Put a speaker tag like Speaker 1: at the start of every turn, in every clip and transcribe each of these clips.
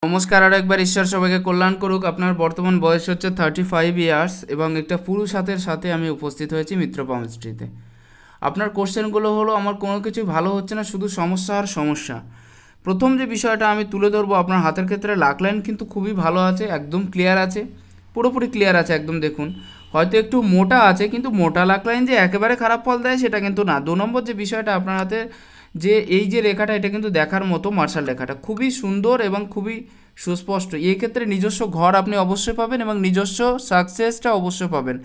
Speaker 1: নমস্কার, আর একবার ঈশ্বর সবাইকে কল্যাণ করুক। আপনার বর্তমান বয়স হচ্ছে 35 ইয়ার্স এবং একটা পুরুষ হাতের সাথে আমি উপস্থিত হয়েছি মিত্র পামস্ট্রিতে। আপনার কোশ্চেনগুলো হলো, আমার কোনো কিছু ভালো হচ্ছে না, শুধু সমস্যা আর সমস্যা। প্রথম যে বিষয়টা আমি তুলে ধরবো, আপনার হাতের ক্ষেত্রে লাক লাইন কিন্তু খুবই ভালো আছে, একদম ক্লিয়ার আছে, পুরোপুরি ক্লিয়ার আছে একদম। দেখুন, হয়তো একটু মোটা আছে, কিন্তু মোটা লাক লাইন যে একেবারে খারাপ ফল দেয় সেটা কিন্তু না। 2 নম্বর যে বিষয়টা, আপনার হাতে যে এই যে রেখাটা, এটা কিন্তু দেখার মতো মার্শাল রেখাটা খুবই সুন্দর এবং খুবই সুস্পষ্ট। এই ক্ষেত্রে নিজস্ব ঘর আপনি অবশ্যই পাবেন এবং নিজস্ব সাকসেসটা অবশ্যই পাবেন।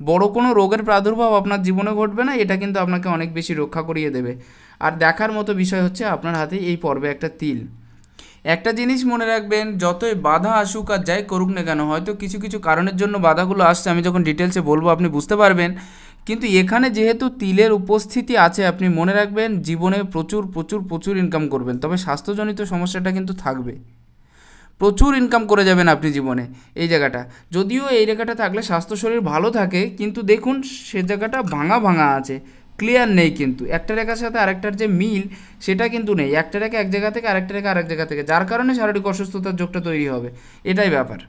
Speaker 1: বড় কোনো রোগের প্রাদুর্ভাব আপনার জীবনে ঘটবে না, এটা কিন্তু আপনাকে অনেক বেশি রক্ষা করিয়ে দেবে। আর দেখার মতো বিষয় হচ্ছে আপনার হাতে এই পর্বে একটা তিল। একটা জিনিস মনে রাখবেন, যতই বাধা আসুক আর যাই করুক না কেন, হয়তো কিছু কিছু কারণের জন্য বাধাগুলো আসছে, আমি যখন ডিটেলসে বলবো আপনি বুঝতে পারবেন। কিন্তু এখানে যেহেতু তিলের উপস্থিতি আছে, আপনি মনে রাখবেন জীবনে প্রচুর প্রচুর প্রচুর ইনকাম করবেন। তবে স্বাস্থ্যজনিত সমস্যাটা কিন্তু থাকবে, প্রচুর ইনকাম করে যাবেন আপনি জীবনে। এই জায়গাটা, যদিও এই রেখাটা থাকলে স্বাস্থ্য শরীর ভালো থাকে, কিন্তু দেখুন সে জায়গাটা ভাঙা ভাঙা আছে, ক্লিয়ার নেই। কিন্তু একটা রেখার সাথে আরেকটার যে মিল, সেটা কিন্তু নেই। একটা রেখা এক জায়গা থেকে, আরেকটা রেখা আরেক জায়গা থেকে, যার কারণে শারীরিক অসুস্থতার যোগটা তৈরি হবে, এটাই ব্যাপার।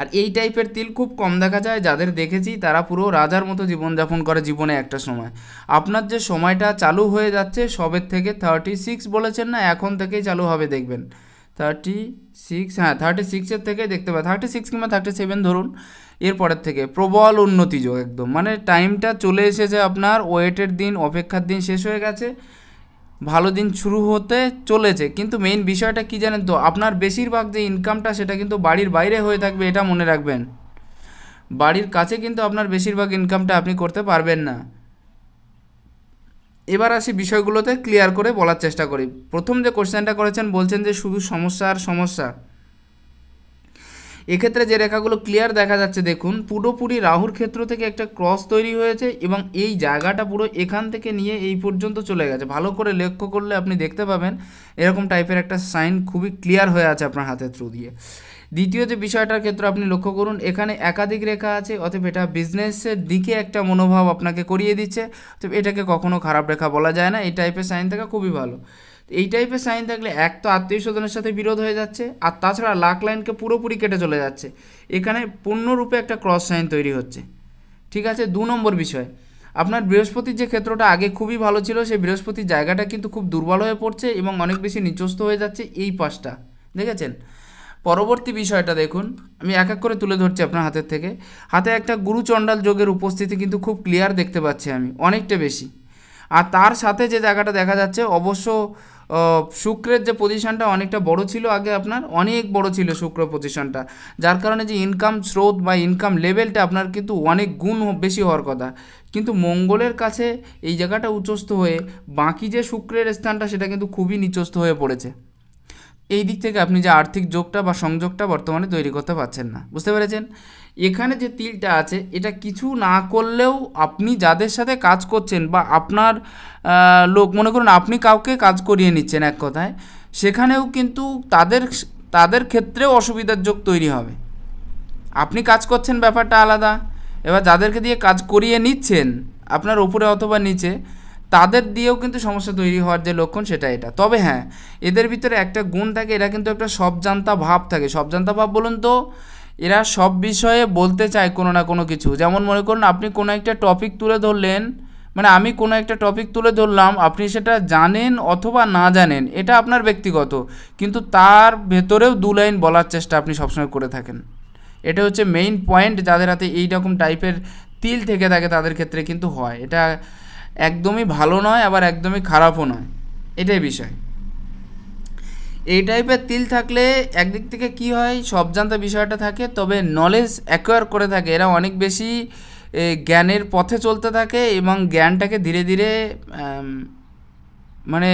Speaker 1: আর এই টাইপের তিল খুব কম দেখা যায়, যাদের দেখেছি তারা পুরো রাজার মতো জীবনযাপন করে জীবনে একটা সময়। আপনার যে সময়টা চালু হয়ে যাচ্ছে সবের থেকে 36 বলেছেন না, এখন থেকেই চালু হবে দেখবেন। 36, হ্যাঁ 36-এর থেকে দেখতে পাই, 36 কিংবা 37 ধরুন। এরপরের থেকে প্রবল উন্নতি যোগ একদম, মানে টাইমটা চলে এসেছে, আপনার ওয়েটের দিন, অপেক্ষার দিন শেষ হয়ে গেছে, ভালো দিন শুরু হতে চলেছে। কিন্তু মেইন বিষয়টা কি জানেন তো, আপনার বেশিরভাগ যে ইনকামটা সেটা কিন্তু বাড়ির বাইরে হয়ে থাকবে, এটা মনে রাখবেন। বাড়ির কাছে কিন্তু আপনার বেশিরভাগ ইনকামটা আপনি করতে পারবেন না। এবার আসি বিষয়গুলোতে ক্লিয়ার করে বলার চেষ্টা করি। প্রথম যে কোশ্চেনটা করেছেন, বলছেন যে শুধু সমস্যা আর সমস্যা। এক্ষেত্রে যে রেখাগুলো ক্লিয়ার দেখা যাচ্ছে, দেখুন পুরোপুরি রাহুর ক্ষেত্র থেকে একটা ক্রস তৈরি হয়েছে এবং এই জায়গাটা পুরো এখান থেকে নিয়ে এই পর্যন্ত চলে গেছে। ভালো করে লক্ষ্য করলে আপনি দেখতে পাবেন এরকম টাইপের একটা সাইন খুবই ক্লিয়ার হয়ে আছে আপনার হাতের থ্রু দিয়ে। দ্বিতীয় যে বিষয়টার ক্ষেত্রে আপনি লক্ষ্য করুন, এখানে একাধিক রেখা আছে, অতএব এটা বিজনেসের দিকে একটা মনোভাব আপনাকে করিয়ে দিচ্ছে। তো এটাকে কখনো খারাপ রেখা বলা যায় না, এই টাইপের সাইন থাকা খুবই ভালো। এই টাইপের সাইন থাকলে এক তো আত্মীয় স্বজনের সাথে বিরোধ হয়ে যাচ্ছে, আর তাছাড়া লাক লাইনকে পুরোপুরি কেটে চলে যাচ্ছে। এখানে পূর্ণরূপে একটা ক্রস সাইন তৈরি হচ্ছে। ঠিক আছে, 2 নম্বর বিষয়, আপনার বৃহস্পতির যে ক্ষেত্রটা আগে খুবই ভালো ছিল, সেই বৃহস্পতির জায়গাটা কিন্তু খুব দুর্বল হয়ে পড়ছে এবং অনেক বেশি নিচস্থ হয়ে যাচ্ছে এই পাশটা, দেখেছেন। পরবর্তী বিষয়টা দেখুন, আমি এক এক করে তুলে ধরছি আপনার হাতের থেকে। হাতে একটা গুরুচণ্ডাল যোগের উপস্থিতি কিন্তু খুব ক্লিয়ার দেখতে পাচ্ছি আমি, অনেকটা বেশি। আর তার সাথে যে জায়গাটা দেখা যাচ্ছে, অবশ্য শুক্রের যে পজিশনটা অনেকটা বড় ছিল আগে, আপনার অনেক বড় ছিল শুক্র পজিশনটা, যার কারণে যে ইনকাম স্রোত বা ইনকাম লেভেলটা আপনার কিন্তু অনেক গুণ বেশি হওয়ার কথা। কিন্তু মঙ্গলের কাছে এই জায়গাটা উচ্চস্থ হয়ে বাকি যে শুক্রের স্থানটা সেটা কিন্তু খুবই নিচস্থ হয়ে পড়েছে। এই দিক থেকে আপনি যে আর্থিক যোগটা বা সংযোগটা বর্তমানে তৈরি করতে পারছেন না, বুঝতে পেরেছেন। এখানে যে তিলটা আছে, এটা কিছু না করলেও আপনি যাদের সাথে কাজ করছেন বা আপনার লোক, মনে করুন আপনি কাউকে কাজ করিয়ে নিচ্ছেন এক কথায়, সেখানেও কিন্তু তাদের ক্ষেত্রেও অসুবিধার যোগ তৈরি হবে। আপনি কাজ করছেন ব্যাপারটা আলাদা, এবার যাদেরকে দিয়ে কাজ করিয়ে নিচ্ছেন আপনার উপরে অথবা নিচে, তাদের দিয়েও কিন্তু সমস্যা তৈরি হওয়ার যে লক্ষণ সেটা এটা। তবে হ্যাঁ, এদের ভিতরে একটা গুণ থাকে, এরা কিন্তু একটা সবজান্তা ভাব থাকে। সবজান্তা ভাব বলুন তো, এরা সব বিষয়ে বলতে চায় কোনো না কোনো কিছু। যেমন মনে করুন আপনি কোনো একটা টপিক তুলে ধরলেন, মানে আমি কোনো একটা টপিক তুলে ধরলাম, আপনি সেটা জানেন অথবা না জানেন এটা আপনার ব্যক্তিগত, কিন্তু তার ভেতরেও 2 লাইন বলার চেষ্টা আপনি সবসময় করে থাকেন। এটা হচ্ছে মেইন পয়েন্ট, যাদের হাতে এই রকম টাইপের তিল থেকে থাকে তাদের ক্ষেত্রে কিন্তু হয়। এটা একদমই ভালো নয়, আবার একদমই খারাপও নয়, এটাই বিষয়। এই টাইপের তিল থাকলে একদিক থেকে কি হয়, সব জানতে বিষয়টা থাকে, তবে নলেজ অ্যাকোয়ার করে থাকে। এরা অনেক বেশি জ্ঞানের পথে চলতে থাকে এবং জ্ঞানটাকে ধীরে ধীরে মানে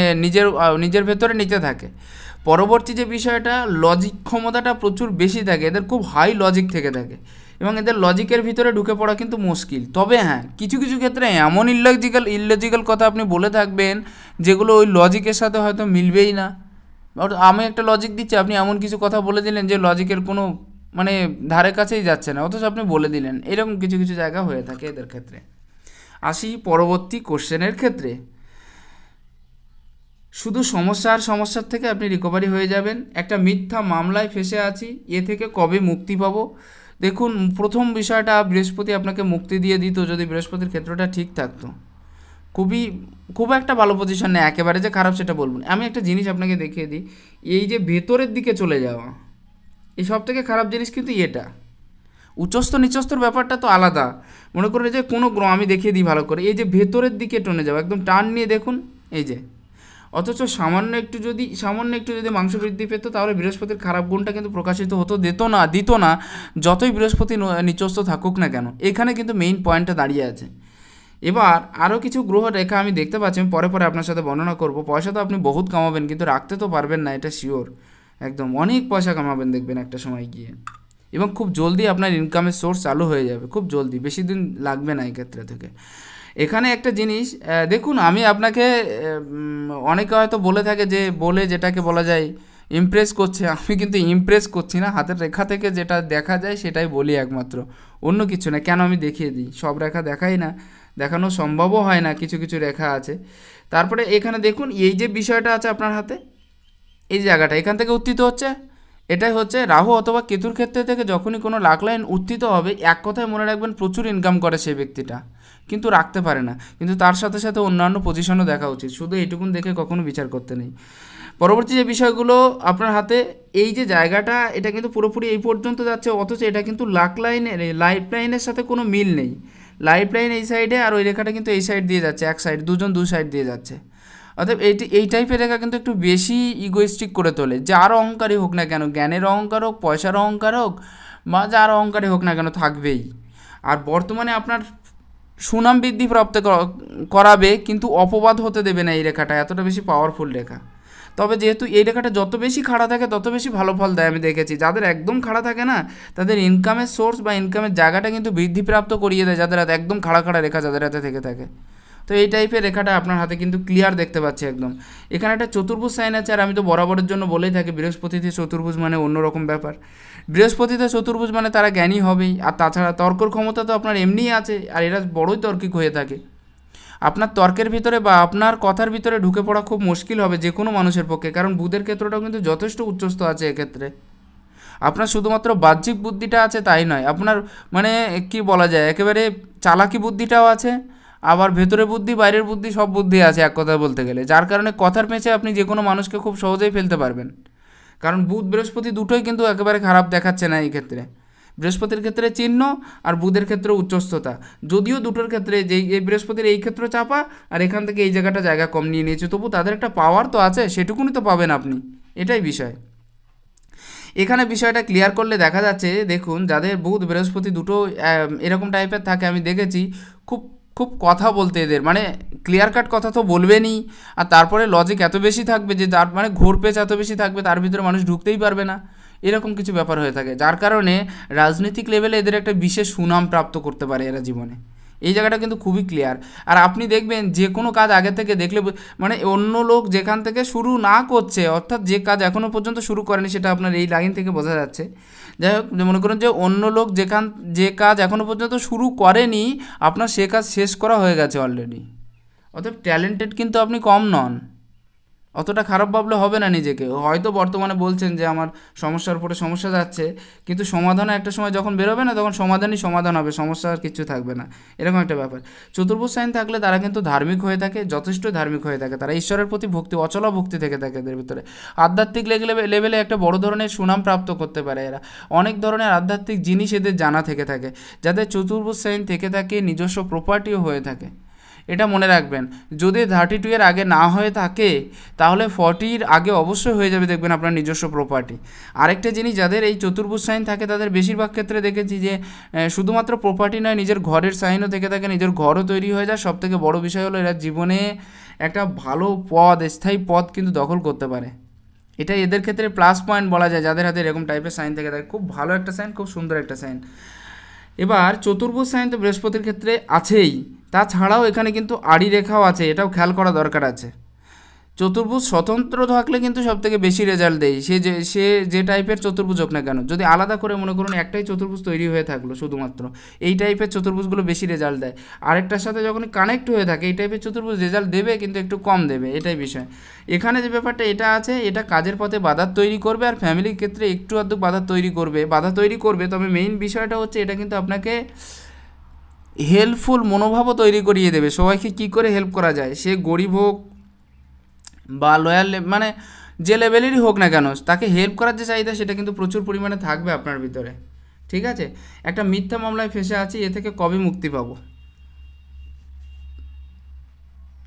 Speaker 1: নিজের ভেতরে নিতে থাকে। পরবর্তী যে বিষয়টা, লজিক ক্ষমতাটা প্রচুর বেশি থাকে, এদের খুব হাই লজিক থেকে থাকে এবং এদের লজিকের ভিতরে ঢুকে পড়া কিন্তু মুশকিল। তবে হ্যাঁ, কিছু কিছু ক্ষেত্রে এমন ইললজিক্যাল কথা আপনি বলে থাকবেন যেগুলো ওই লজিকের সাথে হয়তো মিলবেই না। আমি একটা লজিক দিচ্ছি, আপনি এমন কিছু কথা বলে দিলেন যে লজিকের কোনো মানে ধারে কাছেই যাচ্ছে না, অথচ আপনি বলে দিলেন। এরকম কিছু কিছু জায়গা হয়ে থাকে এদের ক্ষেত্রে। আসি পরবর্তী কোশ্চেনের ক্ষেত্রে। শুধু সমস্যার থেকে আপনি রিকভারি হয়ে যাবেন। একটা মিথ্যা মামলায় ফেসে আছি, এ থেকে কবে মুক্তি পাবো? দেখুন, প্রথম বিষয়টা বৃহস্পতি আপনাকে মুক্তি দিয়ে দিত যদি বৃহস্পতির ক্ষেত্রটা ঠিক থাকতো। খুব একটা ভালো পজিশন নেই, একেবারে যে খারাপ সেটা বলবো না। আমি একটা জিনিস আপনাকে দেখিয়ে দিই, এই যে ভেতরের দিকে চলে যাওয়া, এই সব থেকে খারাপ জিনিস কিন্তু এটা। উচ্চস্থ নিচস্থর ব্যাপারটা তো আলাদা, মনে করে যে কোনো গ্রহ, আমি দেখিয়ে দিই ভালো করে, এই যে ভেতরের দিকে টনে যাওয়া, একদম টান নিয়ে দেখুন, এই যে। অথচ সামান্য একটু যদি মাংস বৃদ্ধি পেত, তাহলে বৃহস্পতির খারাপ গুণটা কিন্তু প্রকাশিত হতো, দিত না, যতই বৃহস্পতি নিচস্থ থাকুক না কেন। এখানে কিন্তু মেইন পয়েন্টটা দাঁড়িয়ে আছে। এবার আরও কিছু গ্রহ রেখা আমি দেখতে পাচ্ছি, আমি পরে আপনার সাথে বর্ণনা করব। পয়সা তো আপনি বহুত কামাবেন, কিন্তু রাখতে তো পারবেন না, এটা শিওর। একদম অনেক পয়সা কামাবেন দেখবেন একটা সময় গিয়ে, এবং খুব জলদি আপনার ইনকামের সোর্স চালু হয়ে যাবে, খুব জলদি, বেশি দিন লাগবে না এই ক্ষেত্রে থেকে। এখানে একটা জিনিস দেখুন, আমি আপনাকে অনেকে হয়তো বলে থাকে যে যেটাকে বলা যায় ইমপ্রেস করছে, আমি কিন্তু ইমপ্রেস করছি না, হাতের রেখা থেকে যেটা দেখা যায় সেটাই বলি একমাত্র, অন্য কিছু না। কেন, আমি দেখিয়ে দিই, সব রেখা দেখাই না, দেখানো সম্ভবও হয় না, কিছু কিছু রেখা আছে। তারপরে এখানে দেখুন, এই যে বিষয়টা আছে আপনার হাতে, এই জায়গাটা এখান থেকে উত্থিত হচ্ছে, এটাই হচ্ছে রাহু অথবা কেতুর ক্ষেত্রে থেকে যখনই কোনো লাখ লাইন উত্থিত হবে, এক কথায় মনে রাখবেন, প্রচুর ইনকাম করে সেই ব্যক্তিটা, কিন্তু রাখতে পারে না। কিন্তু তার সাথে সাথে অন্যান্য পজিশনও দেখা উচিত, শুধু এইটুকুন দেখে কখনো বিচার করতে নেই। পরবর্তী যে বিষয়গুলো আপনার হাতে, এই যে জায়গাটা, এটা কিন্তু পুরোপুরি এই পর্যন্ত যাচ্ছে, অথচ এটা কিন্তু লাইফ লাইনের সাথে কোনো মিল নেই। লাইফ লাইন এই সাইডে, আর ওই রেখাটা কিন্তু এই সাইড দিয়ে যাচ্ছে, এক সাইড, দু সাইড দিয়ে যাচ্ছে। অতএব এই টাইপের রেখা কিন্তু একটু বেশি ইগোইস্টিক করে তোলে। যার অহংকারী হোক না কেন, জ্ঞানের অহংকার হোক, পয়সার অহংকার হোক, বা যার অহংকারী হোক না কেন, থাকবেই। আর বর্তমানে আপনার সুনাম বৃদ্ধি প্রাপ্ত করাবে, কিন্তু অপবাদ হতে দেবে না এই রেখাটা, এতটা বেশি পাওয়ারফুল রেখা। তবে যেহেতু এই রেখাটা যত বেশি খাড়া থাকে তত বেশি ভালো ফল দেয়, আমি দেখেছি। যাদের একদম খাড়া থাকে না, তাদের ইনকামের সোর্স বা ইনকামের জায়গাটা কিন্তু বৃদ্ধিপ্রাপ্ত করিয়ে দেয়, যাদের হাতে একদম খাড়া রেখা যাদের হাতে থেকে থাকে। তো এই টাইপের রেখাটা আপনার হাতে কিন্তু ক্লিয়ার দেখতে পাচ্ছি একদম। এখানে একটা চতুর্ভুজ সাইন আছে, আর আমি তো বরাবরের জন্য বলেই থাকি, বৃহস্পতিতে চতুর্ভুজ মানে অন্যরকম ব্যাপার। বৃহস্পতিতে চতুর্ভুজ মানে তারা জ্ঞানী হবেই, আর তাছাড়া তর্কর ক্ষমতা তো আপনার এমনিই আছে, আর এরা বড়ই তার্কিক হয়ে থাকে। আপনার তর্কের ভিতরে বা আপনার কথার ভিতরে ঢুকে পড়া খুব মুশকিল হবে যে কোনো মানুষের পক্ষে, কারণ বুধের ক্ষেত্রটাও কিন্তু যথেষ্ট উচ্চস্থ আছে এক্ষেত্রে। আপনার শুধুমাত্র বাহ্যিক বুদ্ধিটা আছে তাই নয়, আপনার মানে কি বলা যায়, একেবারে চালাকি বুদ্ধিটাও আছে, আবার ভেতরে বুদ্ধি, বাইরের বুদ্ধি, সব বুদ্ধি আছে এক কথায় বলতে গেলে। যার কারণে কথার পেঁচে আপনি যে কোনো মানুষকে খুব সহজেই ফেলতে পারবেন, কারণ বুধ বৃহস্পতি দুটোই কিন্তু একেবারে খারাপ দেখাচ্ছে না এই ক্ষেত্রে। বৃহস্পতির ক্ষেত্রে চিহ্ন, আর বুধের ক্ষেত্রে উচ্চস্থতা, যদিও দুটোর ক্ষেত্রে যে এই বৃহস্পতির এই ক্ষেত্র চাপা, আর এখান থেকে এই জায়গা কম নিয়ে নিয়েছে, তবু তাদের একটা পাওয়ার তো আছে, সেটুকুনি তো পাবেন আপনি, এটাই বিষয়। এখানে বিষয়টা ক্লিয়ার করলে দেখা যাচ্ছে, দেখুন, যাদের বুধ বৃহস্পতি দুটো এরকম টাইপের থাকে, আমি দেখেছি খুব খুব কথা বলতে এদের, মানে ক্লিয়ার কাট কথা তো বলবেনই, আর তারপরে লজিক এত বেশি থাকবে যে তার মানে ঘোর পেচ এত বেশি থাকবে, তার ভিতরে মানুষ ঢুকতেই পারবে না, এরকম কিছু ব্যাপার হয়ে থাকে। যার কারণে রাজনৈতিক লেভেলে এদের একটা বিশেষ সুনাম প্রাপ্ত করতে পারে এরা জীবনে, এই জায়গাটা কিন্তু খুবই ক্লিয়ার। আর আপনি দেখবেন যে কোনো কাজ আগে থেকে দেখলে, মানে অন্য লোক যেখান থেকে শুরু না করছে, অর্থাৎ যে কাজ এখনও পর্যন্ত শুরু করেনি, সেটা আপনার এই লাইন থেকে বোঝা যাচ্ছে। যাই হোক, মনে করুন যে অন্য লোক যে কাজ এখনও পর্যন্ত শুরু করেনি, আপনার সে কাজ শেষ করা হয়ে গেছে অলরেডি। অতএব ট্যালেন্টেড কিন্তু আপনি কম নন, অতটা খারাপ ভাবলে হবে না নিজেকে। হয়তো বর্তমানে বলছেন যে আমার সমস্যার উপরে সমস্যা যাচ্ছে, কিন্তু সমাধানে একটা সময় যখন বেরোবে না, তখন সমাধানই সমাধান হবে, সমস্যা আর কিছু থাকবে না, এরকম একটা ব্যাপার। চতুর্ভুজ সাইন থাকলে তারা কিন্তু ধার্মিক হয়ে থাকে, যথেষ্ট ধার্মিক হয়ে থাকে, তারা ঈশ্বরের প্রতি ভক্তি, অচলা ভক্তি থেকে থাকে এদের ভিতরে। আধ্যাত্মিক লেভেলে একটা বড় ধরনের সুনাম প্রাপ্ত করতে পারে এরা, অনেক ধরনের আধ্যাত্মিক জিনিস এদের জানা থেকে থাকে। যাদের চতুর্ভুজ সাইন থেকে থাকে, নিজস্ব প্রপার্টিও হয়ে থাকে। এটা মনে রাখবেন, যদি 32 এর আগে না হয়ে থাকে, তাহলে 40-র আগে অবশ্যই হয়ে যাবে, দেখবেন আপনার নিজস্ব প্রপার্টি। আরেকটা জিনিস, যাদের এই চতুর্ভুজ সাইন থাকে, তাদের বেশিরভাগ ক্ষেত্রে দেখেছি যে শুধুমাত্র প্রপার্টি নয়, নিজের ঘরের সাইনও থেকে থাকে, নিজের ঘরও তৈরি হয়ে যায়। সবথেকে বড় বিষয় হলো, এরা জীবনে একটা ভালো পদ, স্থায়ী পদ কিন্তু দখল করতে পারে। এটাই এদের ক্ষেত্রে প্লাস পয়েন্ট বলা যায়, যাদের হাতে এরকম টাইপের সাইন থেকে থাকে। খুব ভালো একটা সাইন, খুব সুন্দর একটা সাইন। এবার চতুর্ভুজ সাইন তো বৃহস্পতির ক্ষেত্রে আছেই, তাছাড়াও এখানে কিন্তু আড়ি রেখাও আছে, এটাও খেয়াল করা দরকার আছে। চতুর্ভুজ স্বতন্ত্র থাকলে কিন্তু সবথেকে বেশি রেজাল্ট দেয়, সে যে টাইপের চতুর্ভুজ হোক না কেন। যদি আলাদা করে মনে করুন একটাই চতুর্ভুজ তৈরি হয়ে থাকলো শুধুমাত্র, এই টাইপের চতুর্ভুজগুলো বেশি রেজাল্ট দেয়। আরেকটার সাথে যখন কানেক্ট হয়ে থাকে এই টাইপের চতুর্ভুজ রেজাল্ট দেবে, কিন্তু একটু কম দেবে, এটাই বিষয়। এখানে যে ব্যাপারটা এটা আছে, এটা কাজের পথে বাধা তৈরি করবে আর ফ্যামিলির ক্ষেত্রে একটু আধটু বাধা তৈরি করবে। তবে মেইন বিষয়টা হচ্ছে এটা কিন্তু আপনাকে হেল্পফুল মনোভাবও তৈরি করিয়ে দেবে। সবাইকে কী করে হেল্প করা যায়, সে গরিব হোক বা লয়াল, মানে যে লেভেলেরই হোক না কেন, তাকে হেল্প করার যে চাহিদা সেটা কিন্তু প্রচুর পরিমাণে থাকবে আপনার ভিতরে। ঠিক আছে, একটা মিথ্যা মামলায় ফেঁসে আছি, এ থেকে কবে মুক্তি পাবো?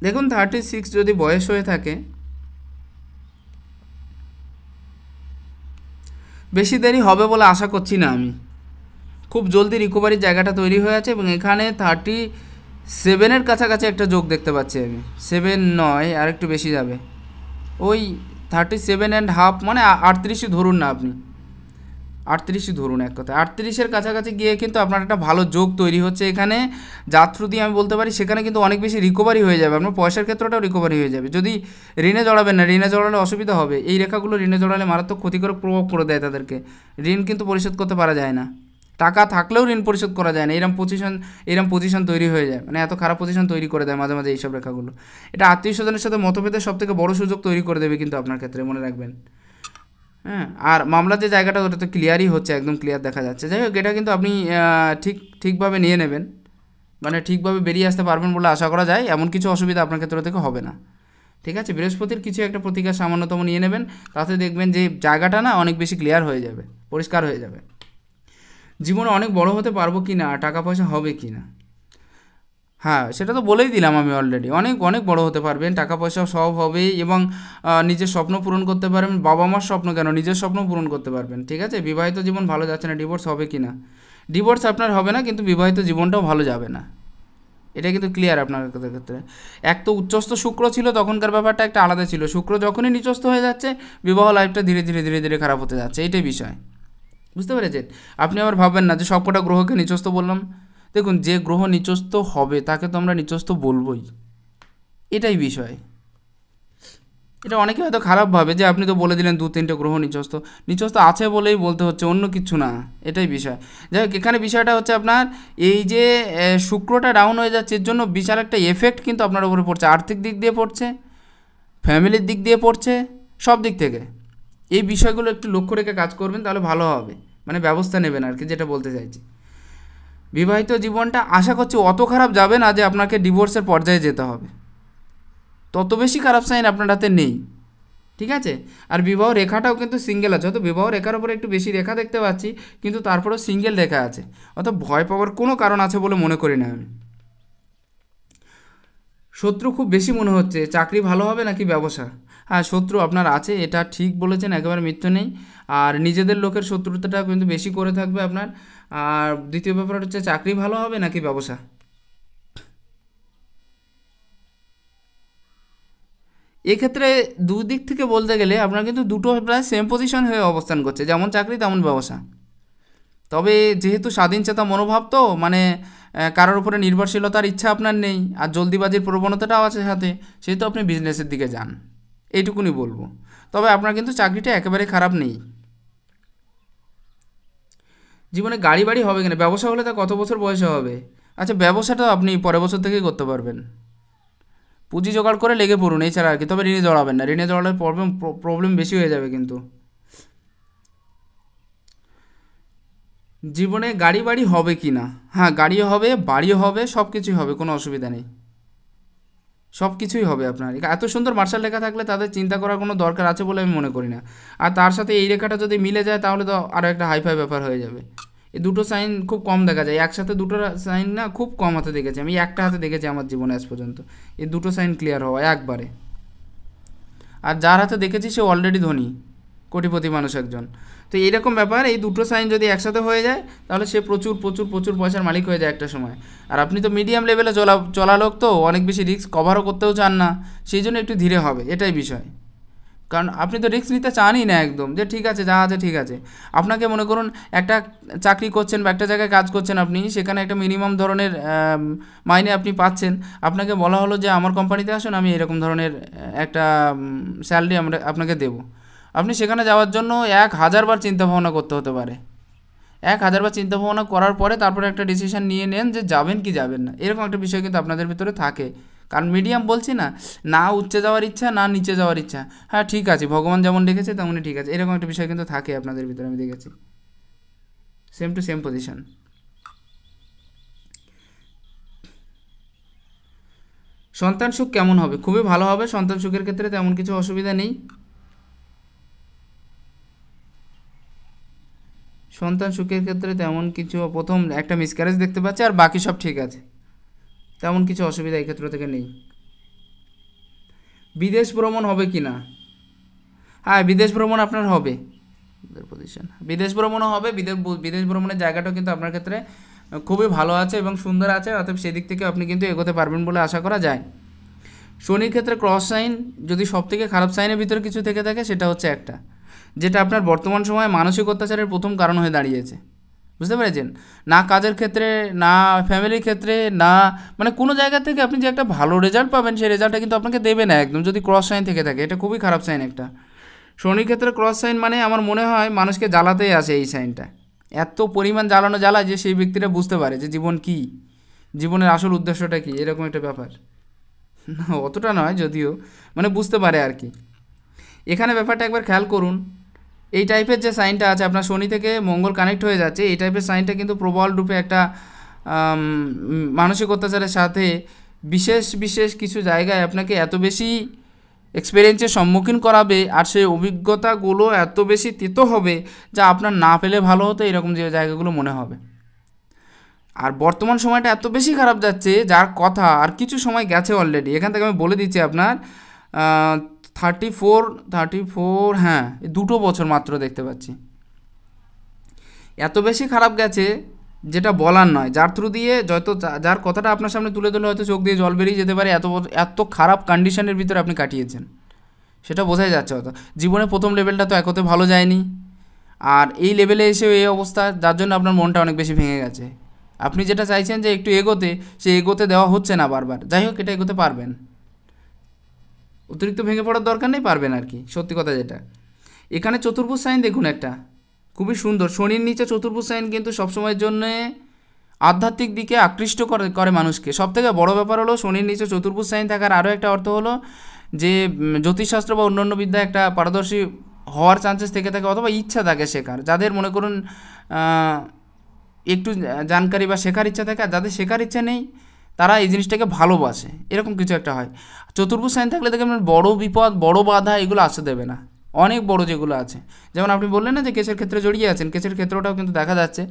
Speaker 1: দেখুন 36 যদি বয়স হয়ে থাকে, বেশি দেরি হবে বলে আশা করছি না আমি। খুব জলদি রিকভারির জায়গাটা তৈরি হয়ে আছে এবং এখানে 37-এর কাছাকাছি একটা যোগ দেখতে পাচ্ছি আমি। 7 নয়, আর একটু বেশি যাবে, ওই 37.5, মানে 38ই ধরুন না আপনি, 38ই ধরুন এক কথা। 38-এর কাছাকাছি গিয়ে কিন্তু আপনার একটা ভালো যোগ তৈরি হচ্ছে এখানে, যার থ্রু দিয়ে আমি বলতে পারি সেখানে কিন্তু অনেক বেশি রিকভারি হয়ে যাবে, আপনার পয়সার ক্ষেত্রটাও রিকভারি হয়ে যাবে। যদি ঋণে জড়াবেন না, ঋণে জড়ালে অসুবিধা হবে। এই রেখাগুলো ঋণে জড়ালে মারাত্মক ক্ষতিকর প্রভাব করে দেয় তাদেরকে, ঋণ কিন্তু পরিশোধ করতে পারা যায় না, টাকা থাকলেও ঋণ পরিশোধ করা যায় না, এরম পজিশন তৈরি হয়ে যায়, মানে এত খারাপ পজিশন তৈরি করে দেয় মাঝে মাঝে এইসব রেখাগুলো। এটা আত্মীয় স্বজনের সাথে মতভেদের সবথেকে বড় সুযোগ তৈরি করে দেবে কিন্তু আপনার ক্ষেত্রে, মনে রাখবেন। হ্যাঁ, আর মামলার যে জায়গাটা ওটা তো ক্লিয়ারই হচ্ছে, একদম ক্লিয়ার দেখা যাচ্ছে। যাই হোক, এটা কিন্তু আপনি ঠিকভাবে নিয়ে নেবেন, মানে ঠিকভাবে বেরিয়ে আসতে পারবেন বলে আশা করা যায়। এমন কিছু অসুবিধা আপনার ক্ষেত্র থেকে হবে না। ঠিক আছে, বৃহস্পতির কিছু একটা প্রতিকার সামান্যতম নিয়ে নেবেন, তাতে দেখবেন যে জায়গাটা না অনেক বেশি ক্লিয়ার হয়ে যাবে, পরিষ্কার হয়ে যাবে। জীবনে অনেক বড় হতে পারবো কি না, টাকা পয়সা হবে কি না, হ্যাঁ সেটা তো বলেই দিলাম আমি অলরেডি। অনেক অনেক বড় হতে পারবেন, টাকা পয়সা সব হবে এবং নিজের স্বপ্ন পূরণ করতে পারবেন। বাবা মার স্বপ্ন কেন, নিজের স্বপ্ন পূরণ করতে পারবেন। ঠিক আছে, বিবাহিত জীবন ভালো যাচ্ছে না, ডিভোর্স হবে কি না, ডিভোর্স আপনার হবে না, কিন্তু বিবাহিত জীবনটাও ভালো যাবে না, এটা কিন্তু ক্লিয়ার আপনার ক্ষেত্রে। এক তো উচ্চস্থ শুক্র ছিল, তখনকার ব্যাপারটা একটা আলাদা ছিল। শুক্র যখনই নিচস্থ হয়ে যাচ্ছে, বিবাহ লাইফটা ধীরে ধীরে ধীরে ধীরে খারাপ হতে যাচ্ছে, এইটাই বিষয়। বুঝতে পেরেছেন? আপনি আবার ভাববেন না যে সবকটা গ্রহকে নিচস্থ বললাম। দেখুন, যে গ্রহ নিচস্থ হবে তাকে তো আমরা নিচস্থ বলবোই, এটাই বিষয়। এটা অনেকে হয়তো খারাপ ভাবে যে আপনি তো বলে দিলেন 2-3টে গ্রহ নিচস্থ, নিচস্থ আছে বলেই বলতে হচ্ছে, অন্য কিছু না, এটাই বিষয়। যাই হোক, এখানে বিষয়টা হচ্ছে আপনার এই যে শুক্রটা ডাউন হয়ে যাচ্ছে, এর জন্য বিশাল একটা এফেক্ট কিন্তু আপনার উপরে পড়ছে, আর্থিক দিক দিয়ে পড়ছে, ফ্যামিলির দিক দিয়ে পড়ছে, সব দিক থেকে। এই বিষয়গুলো একটু লক্ষ্য রেখে কাজ করবেন, তাহলে ভালো হবে, মানে ব্যবস্থা নেবেন আর কি, যেটা বলতে চাইছি। বিবাহিত জীবনটা আশা করছি অত খারাপ যাবে না যে আপনাকে ডিভোর্সের পর্যায়ে যেতে হবে, তত বেশি খারাপ সাইন আপনার হাতে নেই। ঠিক আছে, আর বিবাহ রেখাটাও কিন্তু সিঙ্গেল আছে, হয়তো বিবাহ রেখার উপরে একটু বেশি রেখা দেখতে পাচ্ছি, কিন্তু তারপরেও সিঙ্গেল রেখা আছে, অর্থাৎ ভয় পাওয়ার কোনো কারণ আছে বলে মনে করি না আমি। শত্রু খুব বেশি মনে হচ্ছে, চাকরি ভালো হবে নাকি ব্যবসা? হ্যাঁ, শত্রু আপনার আছে, এটা ঠিক বলেছেন, একেবারে মিথ্যে নেই। আর নিজেদের লোকের শত্রুতাটা কিন্তু বেশি করে থাকবে আপনার। আর দ্বিতীয় ব্যাপার হচ্ছে চাকরি ভালো হবে নাকি ব্যবসা। এক্ষেত্রে দুদিক থেকে বলতে গেলে আপনার কিন্তু দুটো প্রায় সেম পজিশন হয়ে অবস্থান করছে, যেমন চাকরি তেমন ব্যবসা। তবে যেহেতু স্বাধীনচেতা মনোভাব, তো মানে কারোর উপরে নির্ভরশীলতার ইচ্ছা আপনার নেই, আর জলদিবাজির প্রবণতাটাও আছে সাথে, সেহেতু আপনি বিজনেসের দিকে যান, এইটুকুনি বলবো। তবে আপনার কিন্তু চাকরিটা একেবারে খারাপ নেই। জীবনে গাড়ি বাড়ি হবে কিনা, ব্যবসা হলে তা কত বছর বয়সে হবে? আচ্ছা, ব্যবসাটা আপনি পরের বছর থেকেই করতে পারবেন, পুঁজি জোগাড় করে লেগে পড়ুন, এছাড়া আর কি। তবে ঋণে জড়াবেন না, ঋণে জড়ালে প্রবলেম বেশি হয়ে যাবে কিন্তু। জীবনে গাড়ি বাড়ি হবে কি না, হ্যাঁ গাড়িও হবে, বাড়িও হবে, সব কিছুই হবে, কোনো অসুবিধা নেই, সব কিছুই হবে আপনার। এত সুন্দর মার্শাল লেখা থাকলে তাদের চিন্তা করার কোনো দরকার আছে বলে আমি মনে করি না। আর তার সাথে এই রেখাটা যদি মিলে যায় তাহলে তো আরও একটা হাইফাই ব্যাপার হয়ে যাবে। এই দুটো সাইন খুব কম দেখা যায় একসাথে, দুটো সাইন না খুব কম হাতে দেখেছি আমি, একটা হাতে দেখেছি আমার জীবনে আজ পর্যন্ত এই দুটো সাইন ক্লিয়ার হওয়া একবারে। আর যার হাতে দেখেছি সে অলরেডি ধনী, কোটিপতি মানুষ একজন। তো এইরকম ব্যাপার, এই দুটো সাইন যদি একসাথে হয়ে যায় তাহলে সে প্রচুর প্রচুর প্রচুর পয়সার মালিক হয়ে যায় একটা সময়। আর আপনি তো মিডিয়াম লেভেলে চলা লোক, তো অনেক বেশি রিস্ক কভারও করতেও চান না, সেই জন্য একটু ধীরে হবে, এটাই বিষয়। কারণ আপনি তো রিস্ক নিতে চানই না একদম, যে ঠিক আছে যা আছে ঠিক আছে। আপনাকে মনে করুন একটা চাকরি করছেন বা একটা জায়গায় কাজ করছেন আপনি, সেখানে একটা মিনিমাম ধরনের মাইনে আপনি পাচ্ছেন, আপনাকে বলা হলো যে আমার কোম্পানিতে আসুন, আমি এরকম ধরনের একটা স্যালারি আপনাকে দেবো। আপনি সেখানে যাওয়ার জন্য 1000 বার চিন্তাভাবনা করতে হতে পারে। 1000 বার চিন্তাভাবনা করার পরে তারপরে একটা ডিসিশন নিয়ে নেন যে যাবেন কি যাবেন না, এরকম একটা বিষয় কিন্তু আপনাদের ভিতরে থাকে। কারণ মিডিয়াম বলছি না, না উচ্চে যাওয়ার ইচ্ছা না নিচে যাওয়ার ইচ্ছা, হ্যাঁ ঠিক আছে ভগবান যেমন রেখেছে তেমনই ঠিক আছে, এরকম একটা বিষয় কিন্তু থাকে আপনাদের ভিতরে, আমি দেখেছি। Same to same position. সন্তান সুখ কেমন হবে? খুবই ভালো হবে, সন্তান সুখের ক্ষেত্রে তেমন কিছু অসুবিধা নেই। সন্তান সুখের ক্ষেত্রে তেমন কিছু, প্রথম একটা মিসক্যারেজ দেখতে পাচ্ছি, আর বাকি সব ঠিক আছে, তেমন কিছু অসুবিধা এই ক্ষেত্র থেকে নেই। বিদেশ ভ্রমণ হবে কি না? হ্যাঁ, বিদেশ ভ্রমণ আপনার হবে, পজিশন বিদেশ ভ্রমণও হবে। বিদেশ ভ্রমণের জায়গাটাও কিন্তু আপনার ক্ষেত্রে খুবই ভালো আছে এবং সুন্দর আছে, অতএব সেদিক থেকে আপনি কিন্তু এগোতে পারবেন বলে আশা করা যায়। শনির ক্ষেত্রে ক্রস সাইন যদি সব থেকে খারাপ সাইনের ভিতরে কিছু থেকে থাকে, সেটা হচ্ছে একটা, যেটা আপনার বর্তমান সময়ে মানসিক অত্যাচারের প্রথম কারণ হয়ে দাঁড়িয়েছে, বুঝতে পেরেছেন? না কাজের ক্ষেত্রে, না ফ্যামিলির ক্ষেত্রে, না মানে কোনো জায়গা থেকে আপনি যে একটা ভালো রেজাল্ট পাবেন, সেই রেজাল্টটা কিন্তু আপনাকে দেবে না একদম, যদি ক্রস সাইন থেকে থাকে। এটা খুবই খারাপ সাইন একটা। শনির ক্ষেত্রে ক্রস সাইন মানে আমার মনে হয় মানুষকে জ্বালাতেই আসে এই সাইনটা, এত পরিমাণ জ্বালানো জ্বালায় যে সেই ব্যক্তিটা বুঝতে পারে যে জীবন কী, জীবনের আসল উদ্দেশ্যটা কী, এরকম একটা ব্যাপার। না অতটা নয় যদিও, মানে বুঝতে পারে আর কি। এখানে ব্যাপারটা একবার খেয়াল করুন, এই টাইপের যে সাইনটা আছে আপনার শনি থেকে মঙ্গল কানেক্ট হয়ে যাচ্ছে, এই টাইপের সাইনটা কিন্তু প্রবল রূপে একটা মানসিক অত্যাচারের সাথে বিশেষ বিশেষ কিছু জায়গায় আপনাকে এত বেশি এক্সপিরিয়েন্সের সম্মুখীন করাবে, আর সেই অভিজ্ঞতাগুলো এত বেশি তেতো হবে যা আপনার না পেলে ভালো হতো, এরকম যে জায়গাগুলো মনে হবে। আর বর্তমান সময়টা এত বেশি খারাপ যাচ্ছে, যার কথা আর কিছু সময় গেছে অলরেডি, এখান থেকে আমি বলে দিচ্ছি আপনার 34, হ্যাঁ 2 বছর মাত্র দেখতে পাচ্ছি, এত বেশি খারাপ গেছে যেটা বলার নয়। যার থ্রু দিয়ে যার কথাটা আপনার সামনে তুলে ধরলে হয়তো চোখ দিয়ে জল বেরিয়ে যেতে পারে, এত খারাপ কন্ডিশনের ভিতরে আপনি কাটিয়েছেন, সেটা বোঝাই যাচ্ছে হয়তো। জীবনে প্রথম লেভেলটা তো একতে ভালো যায়নি, আর এই লেভেলে এসেও এই অবস্থা, যার জন্য আপনার মনটা অনেক বেশি ভেঙে গেছে। আপনি যেটা চাইছেন যে একটু এগোতে, সে এগোতে দেওয়া হচ্ছে না বারবার। যাই হোক, এটা এগোতে পারবেন, অতিরিক্ত ভেঙে পড়ার দরকার নেই, পারবেন আর কি, সত্যি কথা যেটা। এখানে চতুর্ভুজ সাইন দেখুন একটা, খুবই সুন্দর। শনির নিচে চতুর্ভুজ সাইন কিন্তু সবসময়ের জন্যে আধ্যাত্মিক দিকে আকৃষ্ট করে মানুষকে। সবথেকে বড় ব্যাপার হলো শনির নিচে চতুর্ভুজ সাইন থাকার আরও একটা অর্থ হলো যে জ্যোতিষশাস্ত্র বা অন্যান্য বিদ্যা একটা পারদর্শী হওয়ার চান্সেস থেকে থাকে, অথবা ইচ্ছা থাকে শেখার। যাদের মনে করুন একটু জানকারি বা শেখার ইচ্ছা থাকে, আর যাদের শেখার ইচ্ছা নেই তারা এই জিনিসটাকে ভালোবাসে, এরকম কিছু একটা হয়। চতুর্ভুজ সাইন থাকলে দেখবেন বড় বিপদ, বড় বাধা এগুলো আসতে দেবে না, অনেক বড় যেগুলো আছে। যেমন আপনি বললেন না যে কেসের ক্ষেত্রে জড়িয়ে আছেন, কেসের ক্ষেত্রটাও কিন্তু দেখা যাচ্ছে,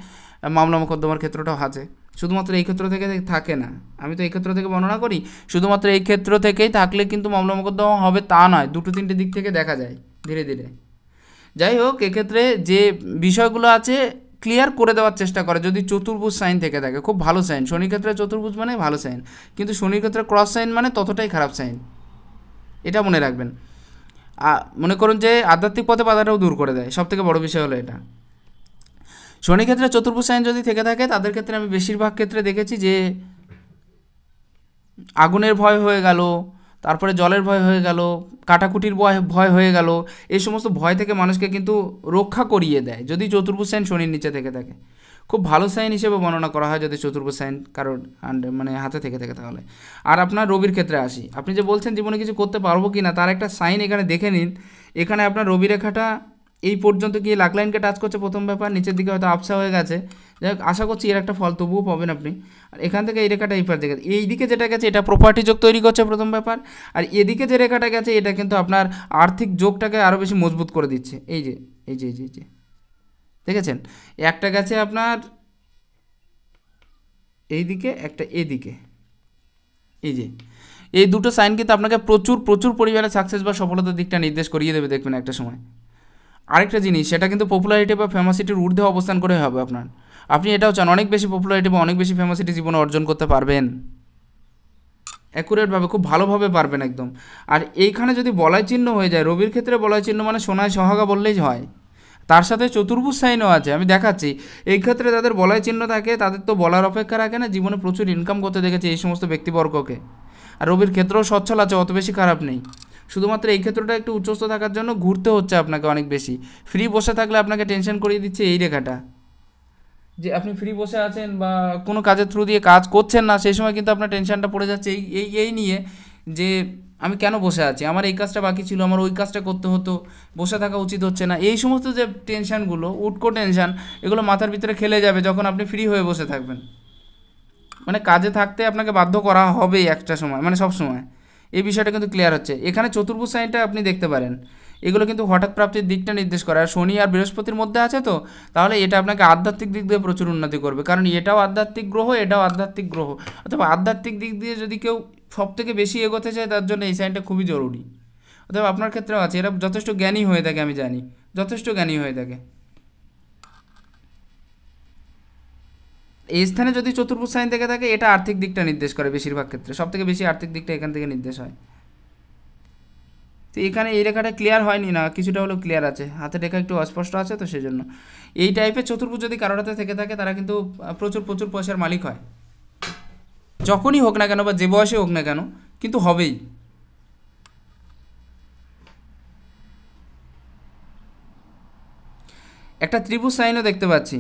Speaker 1: মামলা মোকদ্দমার ক্ষেত্রটাও আছে। শুধুমাত্র এই ক্ষেত্র থেকে থাকে না, আমি তো এই ক্ষেত্র থেকে বর্ণনা করি, শুধুমাত্র এই ক্ষেত্র থেকেই থাকলে কিন্তু মামলা মোকদ্দমা হবে তা নয়, 2-3টে দিক থেকে দেখা যায় ধীরে ধীরে। যাই হোক, এক্ষেত্রে যে বিষয়গুলো আছে ক্লিয়ার করে দেওয়ার চেষ্টা করে যদি চতুর্ভুজ সাইন থেকে থাকে, খুব ভালো সাইন। শনির ক্ষেত্রে চতুর্ভুজ মানে ভালো সাইন, কিন্তু শনির ক্ষেত্রে ক্রস সাইন মানে ততটাই খারাপ সাইন, এটা মনে রাখবেন। মনে করুন যে আধ্যাত্মিক পথে বাধাটাও দূর করে দেয়, সবথেকে বড় বিষয় হলো এটা। শনির ক্ষেত্রে চতুর্ভুজ সাইন যদি থেকে থাকে, তাদের ক্ষেত্রে আমি বেশিরভাগ ক্ষেত্রে দেখেছি যে আগুনের ভয় হয়ে গেল, তারপরে জলের ভয় হয়ে গেল, কাটাকুটির ভয় হয়ে গেল, এই সমস্ত ভয় থেকে মানুষকে কিন্তু রক্ষা করিয়ে দেয় যদি চতুর্ভুজ সাইন শনির নিচে থেকে থাকে। খুব ভালো সাইন হিসেবে বর্ণনা করা হয় যদি চতুর্ভুজ সাইন কারোর মানে হাতে থেকে থাকে তাহলে। আর আপনার রবির ক্ষেত্রে আসি, আপনি যে বলছেন জীবনে কিছু করতে পারবো কি না, তার একটা সাইন এখানে দেখে নিন। এখানে আপনার রবি রেখাটা এই পর্যন্ত গিয়ে লাক লাইনকে টাচ করছে, প্রথম ব্যাপার। নিচের দিকে হয়তো আপসা হয়ে গেছে, যাই হোক আশা করছি এর একটা ফল তবুও পাবেন আপনি। আর এখান থেকে এই রেখাটা এই পার দিকে, এই দিকে যেটা গেছে এটা প্রপার্টি যোগ তৈরি করছে প্রথম ব্যাপার। আর এদিকে যে রেখাটা গেছে এটা কিন্তু আপনার আর্থিক যোগটাকে আরও বেশি মজবুত করে দিচ্ছে। এই যে এই যে এই যে এই যে দেখেছেন, একটা গেছে আপনার এই দিকে, একটা এদিকে, এই যে এই দুটো সাইন কিন্তু আপনাকে প্রচুর প্রচুর পরিমাণে সাকসেস বা সফলতার দিকটা নির্দেশ করিয়ে দেবে দেখবেন একটা সময়। আরেকটা জিনিস, সেটা কিন্তু পপুলারিটি বা ফেমাসিটির ঊর্ধ্বে অবস্থান করে হবে আপনার। আপনি এটাও চান অনেক বেশি পপুলারিটি বা অনেক বেশি ফেমাসিটি জীবনে অর্জন করতে পারবেন। অ্যাকুরেটভাবে খুব ভালোভাবে পারবেন একদম। আর এইখানে যদি বলয় চিহ্ন হয়ে যায়, রবির ক্ষেত্রে বলয় চিহ্ন মানে সোনায় সোহাগা বললেই হয়, তার সাথে চতুর্ভুজ সাইনও আছে, আমি দেখাচ্ছি। এই ক্ষেত্রে তাদের বলয় চিহ্ন থাকে, তাদের তো বলার অপেক্ষা রাখে না, জীবনে প্রচুর ইনকাম করতে দেখেছি এই সমস্ত ব্যক্তিবর্গকে। আর রবির ক্ষেত্রেও সচ্ছল আছে, অত বেশি খারাপ নেই। শুধুমাত্র এই ক্ষেত্রটা একটু উচ্চস্থ থাকার জন্য ঘুরতে হচ্ছে আপনাকে অনেক বেশি। ফ্রি বসে থাকলে আপনাকে টেনশন করিয়ে দিচ্ছে এই রেখাটা, যে আপনি ফ্রি বসে আছেন বা কোনো কাজের থ্রু দিয়ে কাজ করছেন না, সেই সময় কিন্তু আপনার টেনশনটা পড়ে যাচ্ছে এই এই এই নিয়ে, যে আমি কেন বসে আছি, আমার এই কাজটা বাকি ছিল, আমার ওই কাজটা করতে হতো, বসে থাকা উচিত হচ্ছে না। এই সমস্ত যে টেনশানগুলো, উটকো টেনশান, এগুলো মাথার ভিতরে খেলে যাবে যখন আপনি ফ্রি হয়ে বসে থাকবেন। মানে কাজে থাকতে আপনাকে বাধ্য করা হবেই একটা সময়, মানে সব সময়। এই বিষয়টা কিন্তু ক্লিয়ার হচ্ছে। এখানে চতুর্ভুজ সাইনটা আপনি দেখতে পারেন, এগুলো কিন্তু হঠাৎ প্রাপ্তির দিকটা নির্দেশ করে। আর শনি আর বৃহস্পতির মধ্যে আছে তো, তাহলে এটা আপনাকে আধ্যাত্মিক দিক দিয়ে প্রচুর উন্নতি করবে, কারণ এটাও আধ্যাত্মিক গ্রহ, এটাও আধ্যাত্মিক গ্রহ। অথবা আধ্যাত্মিক দিক দিয়ে যদি কেউ সব থেকে বেশি এগোতে চায়, তার জন্য এই সাইনটা খুবই জরুরি। অথবা আপনার ক্ষেত্রেও আছে, এরা যথেষ্ট জ্ঞানী হয়ে থাকে, আমি জানি যথেষ্ট জ্ঞানী হয়ে থাকে। এই স্থানে যদি চতুর্ভুজ সাইন থেকে থাকে, এটা আর্থিক দিকটা নির্দেশ করে বেশিরভাগ ক্ষেত্রে, সব থেকে বেশি আর্থিক দিকটা এখান থেকে নির্দেশ হয়। তো এখানে এই রেখাটা ক্লিয়ার হয়নি না, কিছুটা হলেও ক্লিয়ার আছে, হাতের রেখা একটু অস্পষ্ট আছে, তো সেই জন্য এই টাইপের চতুর্ভুজ যদি কারোর হাতে থেকে থাকে, তারা কিন্তু প্রচুর প্রচুর পয়সার মালিক হয়, যখনই হোক না কেন বা যে বয়সে হোক না কেন, কিন্তু হবেই। একটা ত্রিভুজ সাইনও দেখতে পাচ্ছি।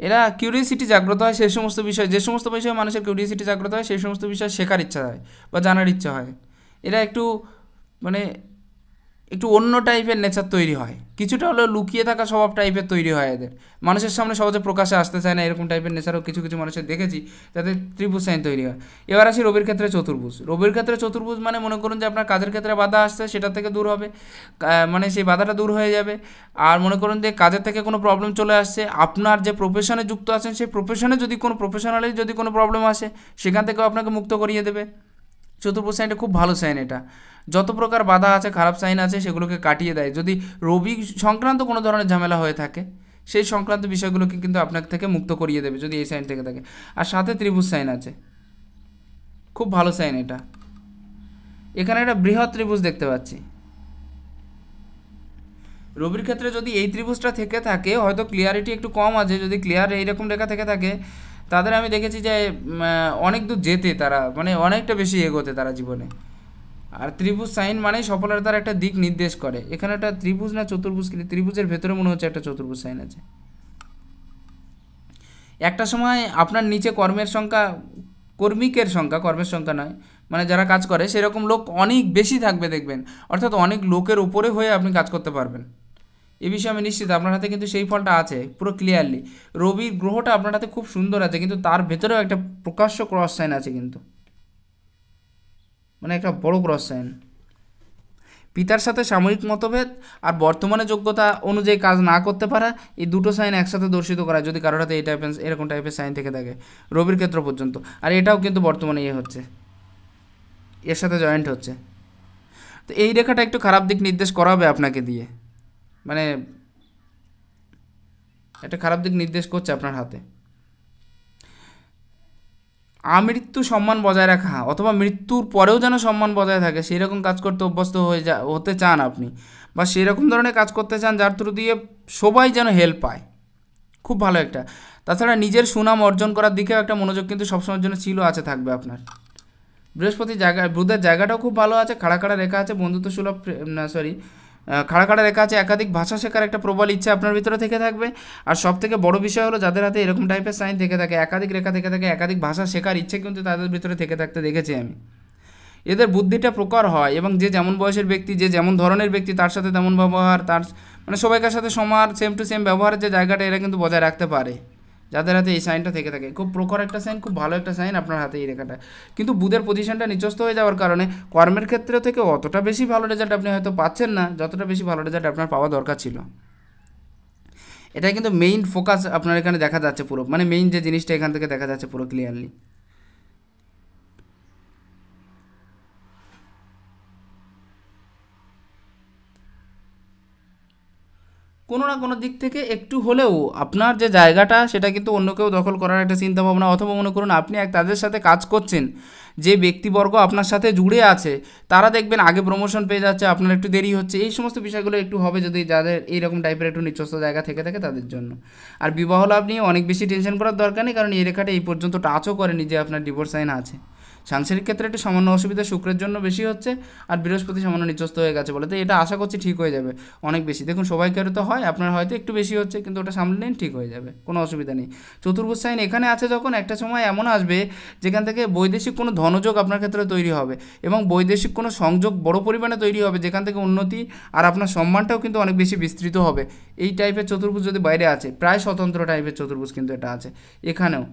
Speaker 1: এরা কিউরিয়াসিটি জাগ্রত হয় সেই সমস্ত বিষয়, যে সমস্ত বিষয়ে মানুষের কিউরিয়াসিটি জাগ্রত হয়, সেই সমস্ত বিষয় শেখার ইচ্ছা হয় বা জানার ইচ্ছা হয়। এরা একটু মানে একটু অন্য টাইপের নেচার তৈরি হয়, কিছুটা হলেও লুকিয়ে থাকা স্বভাব টাইপের তৈরি হয় এদের, মানুষের সামনে সহজে প্রকাশে আসতে চায় না, এরকম টাইপের নেচারও কিছু কিছু মানুষের দেখেছি, তাদের ত্রিভুজ সাইন তৈরি হয়। এবার আসি রবির ক্ষেত্রে চতুর্ভুজ। রবির ক্ষেত্রে চতুর্ভুজ মানে মনে করুন যে আপনার কাজের ক্ষেত্রে বাধা আসছে, সেটা থেকে দূর হবে, মানে সেই বাধাটা দূর হয়ে যাবে। আর মনে করুন যে কাজের থেকে কোনো প্রবলেম চলে আসছে, আপনার যে প্রফেশনে যুক্ত আছেন, সেই প্রফেশনে যদি কোনো প্রফেশনালি যদি কোনো প্রবলেম আসে, সেখান থেকেও আপনাকে মুক্ত করিয়ে দেবে। চতুর্ভুজ সাইনটা খুব ভালো সাইন এটা, যত প্রকার বাধা আছে, খারাপ সাইন আছে, সেগুলোকে কাটিয়ে দেয়। যদি রবি সংক্রান্ত কোনো ধরনের ঝামেলা হয়ে থাকে, সেই সংক্রান্ত বিষয়গুলোকে কিন্তু আপনার থেকে মুক্ত করিয়ে দেবে যদি এই সাইন থেকে থাকে। আর সাথে ত্রিভুজ সাইন আছে, খুব ভালো সাইন এটা। এখানে একটা বৃহৎ ত্রিভুজ দেখতে পাচ্ছি। রবির ক্ষেত্রে যদি এই ত্রিভুজটা থেকে থাকে, হয়তো ক্লিয়ারিটি একটু কম আছে, যদি ক্লিয়ার এইরকম রেখা থেকে থাকে, তাদের আমি দেখেছি যে অনেক দূর যেতে তারা, মানে অনেকটা বেশি এগোতে তারা জীবনে। আর ত্রিভুজ সাইন মানে সফলতার একটা দিক নির্দেশ করে। এখানে একটা ত্রিভুজ না চতুর্ভুজ, কিন্তু ত্রিভুজের ভেতরে মনে হচ্ছে একটা চতুর্ভুজ সাইন আছে। একটা সময় আপনার নিচে কর্মের সংখ্যা, কর্মিকের সংখ্যা, কর্মের সংখ্যা নয়, মানে যারা কাজ করে সেরকম লোক অনেক বেশি থাকবে দেখবেন, অর্থাৎ অনেক লোকের উপরে হয়ে আপনি কাজ করতে পারবেন। এ বিষয়ে আমি নিশ্চিত আপনার হাতে কিন্তু সেই ফলটা আছে পুরো ক্লিয়ারলি। রবি গ্রহটা আপনার হাতে খুব সুন্দর আছে, কিন্তু তার ভেতরেও একটা প্রকাশ্য ক্রস সাইন আছে কিন্তু, মানে একটা বড় ক্রস সাইন। পিতার সাথে সাময়িক মতভেদ আর বর্তমানে যোগ্যতা অনুযায়ী কাজ না করতে পারা, এই দুটো সাইন একসাথে দর্শিত করা যদি কারোর হাতে এই টাইপের এরকম টাইপের সাইন থেকে থাকে রবির ক্ষেত্র পর্যন্ত। আর এটাও কিন্তু বর্তমানে হচ্ছে, এর সাথে জয়েন্ট হচ্ছে। তো এই রেখাটা একটু খারাপ দিক নির্দেশ করাবে আপনাকে দিয়ে, মানে একটা খারাপ দিক নির্দেশ করছে আপনার হাতে। আমৃত্যু সম্মান বজায় রাখা অথবা মৃত্যুর পরেও যেন সম্মান বজায় থাকে, সেই রকম কাজ করতে অভ্যস্ত হতে চান আপনি, বা সেই রকম ধরনের কাজ করতে চান যার থ্রু দিয়ে সবাই যেন হেল্প পায়, খুব ভালো একটা। তাছাড়া নিজের সুনাম অর্জন করার দিকেও একটা মনোযোগ কিন্তু সবসময়ের জন্য ছিল, আছে, থাকবে আপনার। বৃহস্পতির জায়গা, বুধের জায়গাটাও খুব ভালো আছে, খাড়া খাড়া রেখা আছে, বন্ধুত্ব সুলভ, না সরি, খাড়া খাড়া রেখা আছে, একাধিক ভাষা শেখার একটা প্রবল ইচ্ছা আপনার ভিতরে থেকে থাকবে। আর সব থেকে বড় বিষয় হলো, যাদের হাতে এরকম টাইপের সাইন থেকে থাকে, একাধিক রেখা থেকে থাকে, একাধিক ভাষা শেখার ইচ্ছে কিন্তু তাদের ভিতরে থেকে থাকতে দেখেছি আমি। এদের বুদ্ধিটা প্রখর হয়, এবং যে যেমন বয়সের ব্যক্তি, যে যেমন ধরনের ব্যক্তি, তার সাথে তেমন ব্যবহার, তার মানে সবাইকার সাথে সমান সেম টু সেম ব্যবহারের যে জায়গাটা, এরা কিন্তু বজায় রাখতে পারে যাদের হাতে এই সাইনটা থেকে থাকে। খুব প্রখর একটা সাইন, খুব ভালো একটা সাইন আপনার হাতে এই রেখাটা। কিন্তু বুধের পজিশনটা নিচস্থ হয়ে যাওয়ার কারণে কর্মের ক্ষেত্রে থেকে অতটা বেশি ভালো রেজাল্ট আপনি হয়তো পাচ্ছেন না, যতটা বেশি ভালো রেজাল্ট আপনার পাওয়া দরকার ছিল। এটা কিন্তু মেইন ফোকাস আপনার এখানে দেখা যাচ্ছে পুরো, মানে মেইন যে জিনিসটা এখান থেকে দেখা যাচ্ছে পুরো ক্লিয়ারলি। কোনো না কোনো দিক থেকে একটু হলেও আপনার যে জায়গাটা সেটা কিন্তু অন্য কেউ দখল করার একটা চিন্তাভাবনা, অথবা মনে করুন আপনি তাদের সাথে কাজ করছেন, যে ব্যক্তিবর্গ আপনার সাথে জুড়ে আছে তারা দেখবেন আগে প্রমোশন পেয়ে যাচ্ছে, আপনার একটু দেরি হচ্ছে, এই সমস্ত বিষয়গুলো একটু হবে যদি যাদের এইরকম টাইপের একটু নিচস্থ জায়গা থেকে থাকে তাদের জন্য। আর বিবাহ লাভ নিয়ে অনেক বেশি টেনশন করার দরকার নেই, কারণ এই রেখাটা এই পর্যন্ত টাচও করেনি যে আপনার ডিভোর্স সাইন আছে। সাংসারিক ক্ষেত্রে একটু সামান্য অসুবিধা শুক্রের জন্য বেশি হচ্ছে, আর বৃহস্পতি সামান্য নিচস্থ হয়ে গেছে বলে, তো এটা আশা করছি ঠিক হয়ে যাবে অনেক বেশি। দেখুন সবাইকারও তো হয়, আপনার হয়তো একটু বেশি হচ্ছে, কিন্তু ওটা সামলে নিন, ঠিক হয়ে যাবে, কোনো অসুবিধা নেই। চতুর্ভুজ সাইন এখানে আছে যখন, একটা সময় এমন আসবে যেখান থেকে বৈদেশিক কোনো ধনযোগ আপনার ক্ষেত্রে তৈরি হবে, এবং বৈদেশিক কোনো সংযোগ বড় পরিমাণে তৈরি হবে, যেখান থেকে উন্নতি আর আপনার সম্মানটাও কিন্তু অনেক বেশি বিস্তৃত হবে। এই টাইপের চতুর্ভুজ যদি বাইরে আছে, প্রায় স্বতন্ত্র টাইপের চতুর্ভুজ কিন্তু এটা আছে এখানেও,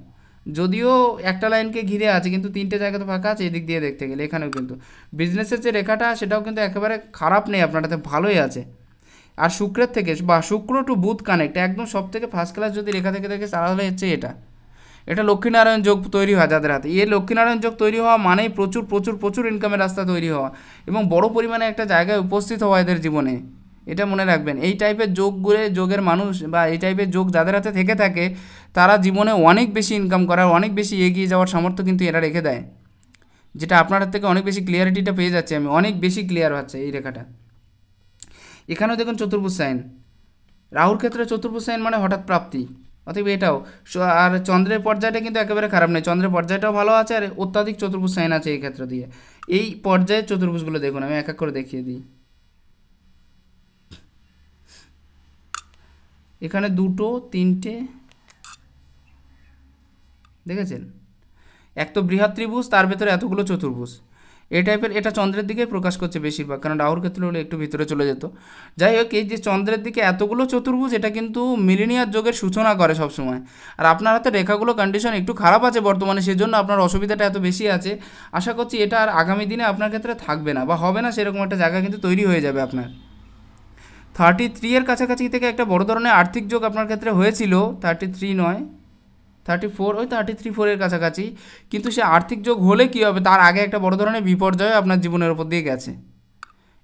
Speaker 1: যদিও একটা লাইনকে ঘিরে আছে কিন্তু তিনটে জায়গা তো ফাঁকা আছে এদিক দিয়ে দেখতে গেলে। এখানেও কিন্তু বিজনেসের যে রেখাটা সেটাও কিন্তু একেবারে খারাপ নেই, আপনারটাতে ভালোই আছে। আর শুক্রের থেকে বা শুক্র টু বুধ কানেক্ট একদম সব থেকে ফার্স্ট ক্লাস যদি রেখা থেকে থাকে তাহলে হচ্ছে এটা। এটা লক্ষ্মীনারায়ণ যোগ তৈরি হয় যাদের হাতে, এই লক্ষ্মীনারায়ণ যোগ তৈরি হওয়া মানেই প্রচুর প্রচুর প্রচুর ইনকামের রাস্তা তৈরি হওয়া এবং বড় পরিমাণে একটা জায়গায় উপস্থিত হওয়া এদের জীবনে। এটা মনে রাখবেন, এই টাইপের যোগের মানুষ বা এই টাইপের যোগ যাদের হাতে থেকে থাকে তারা জীবনে অনেক বেশি ইনকাম করার, অনেক বেশি এগিয়ে যাওয়ার সামর্থ্য কিন্তু এরা রেখে দেয়, যেটা আপনার হাত থেকে অনেক বেশি ক্লিয়ারিটিটা পেয়ে যাচ্ছে আমি, অনেক বেশি ক্লিয়ার হচ্ছে এই রেখাটা। এখানেও দেখুন চতুর্ভুজ সাইন, রাহুর ক্ষেত্রে চতুর্ভুজ সাইন মানে হঠাৎ প্রাপ্তি, অতএব এটাও। আর চন্দ্রের পর্যায়টা কিন্তু একেবারে খারাপ নয়, চন্দ্রের পর্যায়টাও ভালো আছে, আর অত্যাধিক চতুর্ভুজ সাইন আছে এই ক্ষেত্র দিয়ে। এই পর্যায়ের চতুর্ভুজগুলো দেখুন, আমি এক এক করে দেখিয়ে দিই। এখানে দুটো তিনটে দেখেছেন, এক তো বৃহৎ ত্রিভুজ, তার ভেতরে এতগুলো চতুর্ভুজ, এই টাইপের। এটা চন্দ্রের দিকে প্রকাশ করছে বেশিরভাগ, কারণ রাহুর ক্ষেত্রে হলে একটু ভিতরে চলে যেত। যাই হোক, এই যে চন্দ্রের দিকে এতগুলো চতুর্ভুজ এটা কিন্তু মিলিনিয়ার যোগের সূচনা করে সবসময়। আর আপনার হাতে রেখাগুলো কন্ডিশন একটু খারাপ আছে বর্তমানে, সেজন্য আপনার অসুবিধাটা এত বেশি আছে। আশা করছি এটা আর আগামী দিনে আপনার ক্ষেত্রে থাকবে না বা হবে না, সেরকম একটা জায়গা কিন্তু তৈরি হয়ে যাবে আপনার। 33 এর কাছাকাছি থেকে একটা বড় ধরনের আর্থিক যোগ আপনার ক্ষেত্রে হয়েছিল, 33 নয় 34, ওই 33-4 কাছাকাছি, কিন্তু সে আর্থিক যোগ হলে কী হবে, তার আগে একটা বড় ধরনের বিপর্যয় আপনার জীবনের উপর দিয়ে গেছে,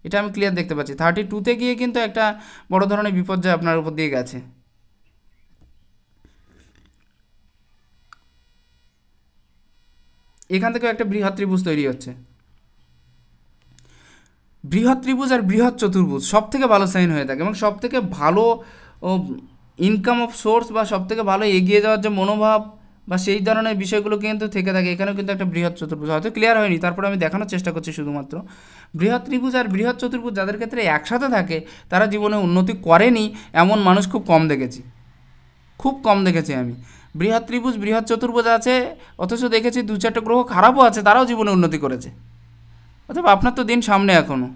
Speaker 1: এটা আমি ক্লিয়ার দেখতে পাচ্ছি। 32-তে গিয়ে কিন্তু একটা বড় ধরনের বিপর্যয় আপনার উপর দিয়ে গেছে। এখান থেকেও একটা বৃহৎ ত্রিভুজ তৈরি হচ্ছে, বৃহৎ ত্রিভুজ আর বৃহৎ চতুর্ভুজ সব থেকে ভালো সাইন হয়ে থাকে, এবং সব থেকে ভালো ইনকাম অফ সোর্স বা সব থেকে ভালো এগিয়ে যাওয়ার যে মনোভাব বা সেই ধরনের বিষয়গুলো কিন্তু থেকে থাকে। এখানেও কিন্তু একটা বৃহৎ চতুর্ভুজ, হয়তো ক্লিয়ার হয়নি, তারপরে আমি দেখানোর চেষ্টা করছি শুধুমাত্র। বৃহৎ ত্রিভুজ আর বৃহৎ চতুর্ভুজ যাদের ক্ষেত্রে একসাথে থাকে তারা জীবনে উন্নতি করেনি এমন মানুষ খুব কম দেখেছি, খুব কম দেখেছি আমি। বৃহৎ ত্রিভুজ বৃহৎ চতুর্ভুজ আছে, অথচ দেখেছি 2-4টে গ্রহ খারাপও আছে, তারাও জীবনে উন্নতি করেছে। অথবা আপনার তো দিন সামনে এখনও,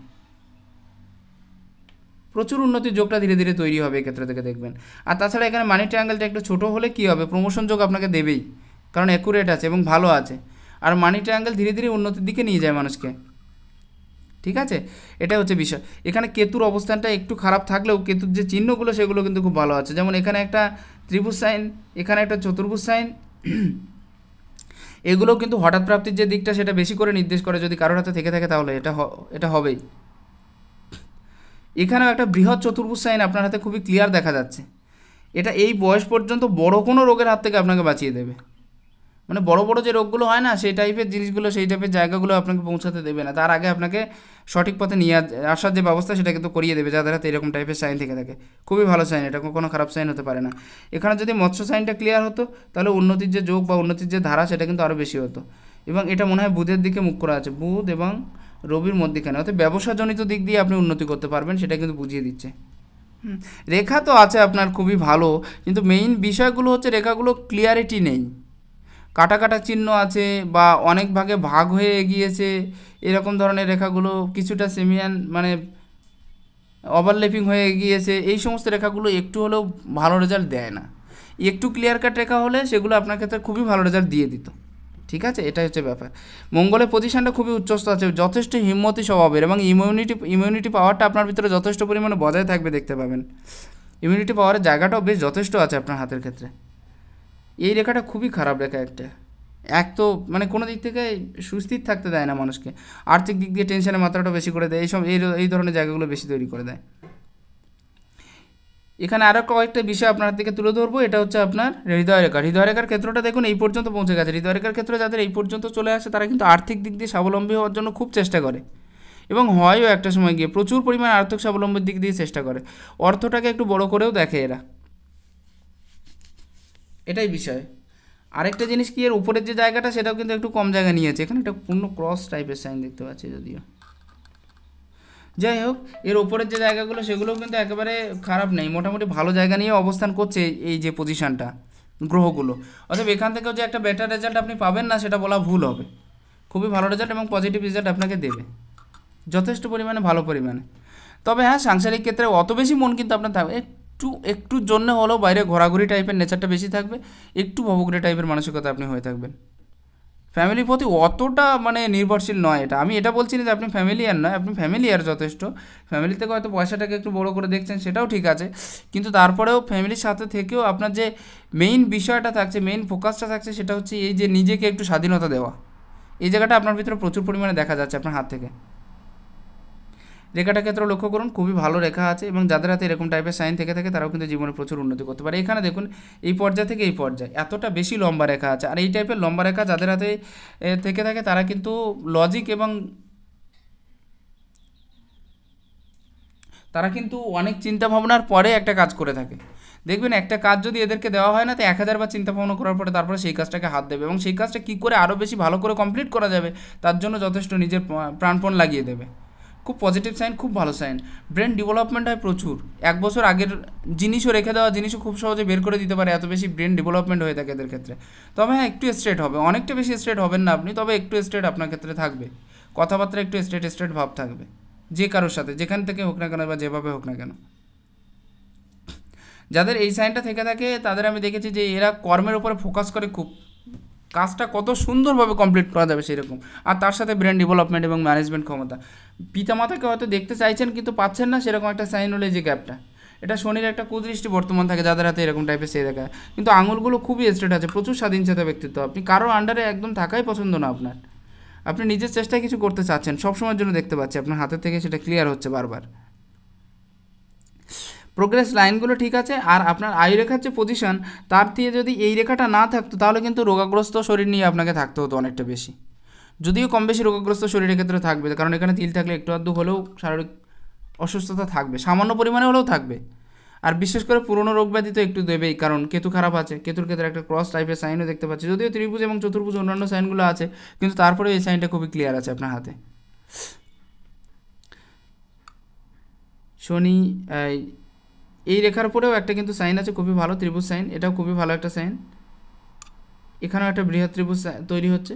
Speaker 1: প্রচুর উন্নতির যোগটা ধীরে ধীরে তৈরি হবে এক্ষেত্রে থেকে দেখবেন। আর তাছাড়া এখানে মানি ট্রায়াঙ্গেলটা একটু ছোটো হলে কী হবে, প্রমোশন যোগ আপনাকে দেবেই, কারণ অ্যাকুরেট আছে এবং ভালো আছে। আর মানি ট্রায়াঙ্গেল ধীরে ধীরে উন্নতির দিকে নিয়ে যায় মানুষকে, ঠিক আছে, এটাই হচ্ছে বিষয়। এখানে কেতুর অবস্থানটা একটু খারাপ থাকলেও কেতুর যে চিহ্নগুলো সেগুলো কিন্তু খুব ভালো আছে, যেমন এখানে একটা ত্রিভুজ সাইন, এখানে একটা চতুর্ভুজ সাইন, এগুলোও কিন্তু হঠাৎ প্রাপ্তির যে দিকটা সেটা বেশি করে নির্দেশ করে, যদি কারোর হাতে থেকে থাকে তাহলে এটা হবেই। এখানেও একটা বৃহৎ চতুর্ভুজ সাইন আপনার হাতে খুবই ক্লিয়ার দেখা যাচ্ছে, এটা এই বয়স পর্যন্ত বড় কোনো রোগের হাত থেকে আপনাকে বাঁচিয়ে দেবে, মানে বড় বড় যে রোগগুলো হয় না সেই টাইপের জিনিসগুলো, সেই টাইপের জায়গাগুলো আপনাকে পৌঁছাতে দেবে না, তার আগে আপনাকে সঠিক পথে নিয়ে আসার যে ব্যবস্থা সেটা কিন্তু করিয়ে দেবে যাদের হাতে এরকম টাইপের সাইন থেকে থাকে। খুবই ভালো সাইন, এটা কোনো খারাপ সাইন হতে পারে না। এখানে যদি মৎস্য সাইনটা ক্লিয়ার হতো তাহলে উন্নতির যে যোগ বা উন্নতির যে ধারা সেটা কিন্তু আরও বেশি হতো, এবং এটা মনে হয় বুধের দিকে মুখ করা আছে, বুধ এবং রবির মধ্যেখানে, অর্থাৎ ব্যবসাজনিত দিক দিয়ে আপনি উন্নতি করতে পারবেন, সেটা কিন্তু বুঝিয়ে দিচ্ছে। রেখা তো আছে আপনার খুবই ভালো, কিন্তু মেইন বিষয়গুলো হচ্ছে রেখাগুলো ক্লিয়ারিটি নেই, কাটা কাটা চিহ্ন আছে বা অনেক ভাগে ভাগ হয়ে গিয়েছে, এরকম ধরনের রেখাগুলো কিছুটা সেমিয়ান মানে ওভারল্যাপিং হয়ে গিয়েছে, এই সমস্ত রেখাগুলো একটু হলেও ভালো রেজাল্ট দেয় না। একটু ক্লিয়ার কাট রেখা হলে সেগুলো আপনার ক্ষেত্রে খুবই ভালো রেজাল্ট দিয়ে দিত, ঠিক আছে, এটাই হচ্ছে ব্যাপার। মঙ্গলের পজিশানটা খুবই উচ্চস্থ আছে, যথেষ্ট হিম্মতি স্বভাবের, এবং ইমিউনিটি পাওয়ারটা আপনার ভিতরে যথেষ্ট পরিমাণে বজায় থাকবে দেখতে পাবেন। ইমিউনিটি পাওয়ারের জায়গাটাও বেশ যথেষ্ট আছে আপনার হাতের ক্ষেত্রে। এই রেখাটা খুবই খারাপ রেখা একটা, এক তো মানে কোনো দিক থেকে সুস্থির থাকতে দেয় না মানুষকে, আর্থিক দিক দিয়ে টেনশনের মাত্রাটা বেশি করে দেয়, এই ধরনের জায়গাগুলো বেশি তৈরি করে দেয়। এখানে আরও কয়েকটা বিষয় আপনার দিকে তুলে ধরবো। এটা হচ্ছে আপনার হৃদয়রেখা। হৃদয়রেখার ক্ষেত্রটা দেখুন এই পর্যন্ত পৌঁছে গেছে। হৃদয়রেখার ক্ষেত্রে যাদের এই পর্যন্ত চলে আসে তারা কিন্তু আর্থিক দিক দিয়ে স্বাবলম্বী হওয়ার জন্য খুব চেষ্টা করে এবং হয়ও একটা সময় গিয়ে প্রচুর পরিমাণে আর্থিক স্বাবলম্বীর দিক দিয়ে চেষ্টা করে, অর্থটাকে একটু বড় করেও দেখে এরা, এটাই বিষয়। আরেকটা জিনিস কি, এর উপরের যে জায়গাটা সেটাও কিন্তু একটু কম জায়গা নিয়েছে, এখানে একটা পূর্ণ ক্রস টাইপের সাইন দেখতে পাচ্ছি যদিও। যাই হোক, এর ওপরের যে জায়গাগুলো সেগুলোও কিন্তু একেবারে খারাপ নেই, মোটামুটি ভালো জায়গা নিয়ে অবস্থান করছে এই যে পজিশানটা গ্রহগুলো। অতএব এখান থেকেও যে একটা বেটার রেজাল্ট আপনি পাবেন না সেটা বলা ভুল হবে। খুবই ভালো রেজাল্ট এবং পজিটিভ রেজাল্ট আপনাকে দেবে যথেষ্ট পরিমাণে, ভালো পরিমাণে। তবে হ্যাঁ, সাংসারিক ক্ষেত্রে অত বেশি মন কিন্তু আপনার থাকবে, একটুর জন্য হলেও বাইরে ঘোরাঘুরি টাইপের নেচারটা বেশি থাকবে, একটু ভবঘুরে টাইপের মানসিকতা আপনি হয়ে থাকবেন। ফ্যামিলির প্রতি অতটা মানে নির্ভরশীল নয় এটা, আমি এটা বলছি না যে আপনি ফ্যামিলিয়ার নয়, আপনি ফ্যামিলিয়ার যথেষ্ট, ফ্যামিলি থেকে হয়তো পয়সাটাকে একটু বড় করে দেখছেন সেটাও ঠিক আছে, কিন্তু তারপরেও ফ্যামিলির সাথে থেকেও আপনার যে মেইন বিষয়টা থাকছে, মেইন ফোকাসটা থাকছে সেটা হচ্ছে এই যে নিজেকে একটু স্বাধীনতা দেওয়া। এই জায়গাটা আপনার ভিতরে প্রচুর পরিমাণে দেখা যাচ্ছে আপনার হাত থেকে। রেখাটা ক্ষেত্রে লক্ষ্য করুন, খুবই ভালো রেখা আছে এবং যাদের হাতে এরকম টাইপের সাইন থেকে থাকে তারাও কিন্তু জীবনে প্রচুর উন্নতি করতে পারে। এখানে দেখুন এই পর্যায় থেকে এই পর্যায়ে এতটা বেশি লম্বা রেখা আছে, আর এই টাইপের লম্বা রেখা যাদের হাতে থেকে থাকে তারা কিন্তু লজিক এবং তারা কিন্তু অনেক চিন্তা ভাবনার পরে একটা কাজ করে থাকে। দেখবেন একটা কাজ যদি এদেরকে দেওয়া হয় না, তো 1000 বার চিন্তা ভাবনা করার পরে তারপরে সেই কাজটাকে হাত দেবে এবং সেই কাজটা কী করে আরও বেশি ভালো করে কমপ্লিট করা যাবে তার জন্য যথেষ্ট নিজের প্রাণপণ লাগিয়ে দেবে। খুব পজিটিভ সাইন, খুব ভালো সাইন। ব্রেন ডেভেলপমেন্ট হয় প্রচুর, 1 বছর আগের জিনিসও রেখে দেওয়া জিনিসও খুব সহজে বের করে দিতে পারে, এত বেশি ব্রেন ডেভেলপমেন্ট হয়ে থাকে এদের ক্ষেত্রে। তবে হ্যাঁ, একটু স্ট্রেট হবে, অনেকটা বেশি স্ট্রেট হবেন না আপনি, তবে একটু স্ট্রেট আপনার ক্ষেত্রে থাকবে, কথাবার্তা একটু স্ট্রেট ভাব থাকবে যে কারোর সাথে, যেখান থেকে হোক না কেন বা যেভাবে হোক না কেন। যাদের এই সাইনটা থেকে থাকে তাদের আমি দেখেছি যে এরা কর্মের উপরে ফোকাস করে খুব, কাজটা কত সুন্দরভাবে কমপ্লিট করা যাবে সেরকম, আর তার সাথে ব্রেন ডেভেলপমেন্ট এবং ম্যানেজমেন্ট ক্ষমতা। পিতামাতাকে হয়তো দেখতে চাইছেন কিন্তু পাচ্ছেন না, সেরকম একটা সাইন হলে যে গ্যাপটা, এটা শনির একটা কুদৃষ্টি বর্তমান থাকে যাদের হাতে এরকম টাইপের সেই দেখা। কিন্তু আঙুলগুলো খুবই স্ট্রেট আছে, প্রচুর স্বাধীনচেতা ব্যক্তিত্ব, আপনি কারোর আন্ডারে একদম থাকাই পছন্দ না আপনার, আপনি নিজের চেষ্টায় কিছু করতে চাচ্ছেন সবসময়ের জন্য, দেখতে পাচ্ছি আপনার হাতের থেকে সেটা ক্লিয়ার হচ্ছে বারবার। প্রোগ্রেস লাইনগুলো ঠিক আছে, আর আপনার আয়ু রেখার যে পজিশন তার দিয়ে যদি এই রেখাটা না থাকতো তাহলে কিন্তু রোগাগ্রস্ত শরীর নিয়ে আপনাকে থাকতে হতো অনেকটা বেশি, যদিও কম বেশি রোগাগ্রস্ত শরীরের ক্ষেত্রে থাকবে, কারণ এখানে তিল থাকলে একটু আধটু হলেও শারীরিক অসুস্থতা থাকবে, সামান্য পরিমাণে হলেও থাকবে। আর বিশেষ করে পুরনো রোগ ব্যাধি তো একটু দেবেই, কারণ কেতু খারাপ আছে, কেতুর ক্ষেত্রে একটা ক্রস টাইপের সাইনও দেখতে পাচ্ছি, যদিও ত্রিভুজ এবং চতুর্ভুজ অন্যান্য সাইনগুলো আছে, কিন্তু তারপরে এই সাইনটা খুবই ক্লিয়ার আছে আপনার হাতে। শনি এই রেখার উপরেও একটা কিন্তু সাইন আছে খুবই ভালো, ত্রিভুজ সাইন, এটাও খুবই ভালো একটা সাইন। এখানেও একটা বৃহৎ ত্রিভুজ তৈরি হচ্ছে।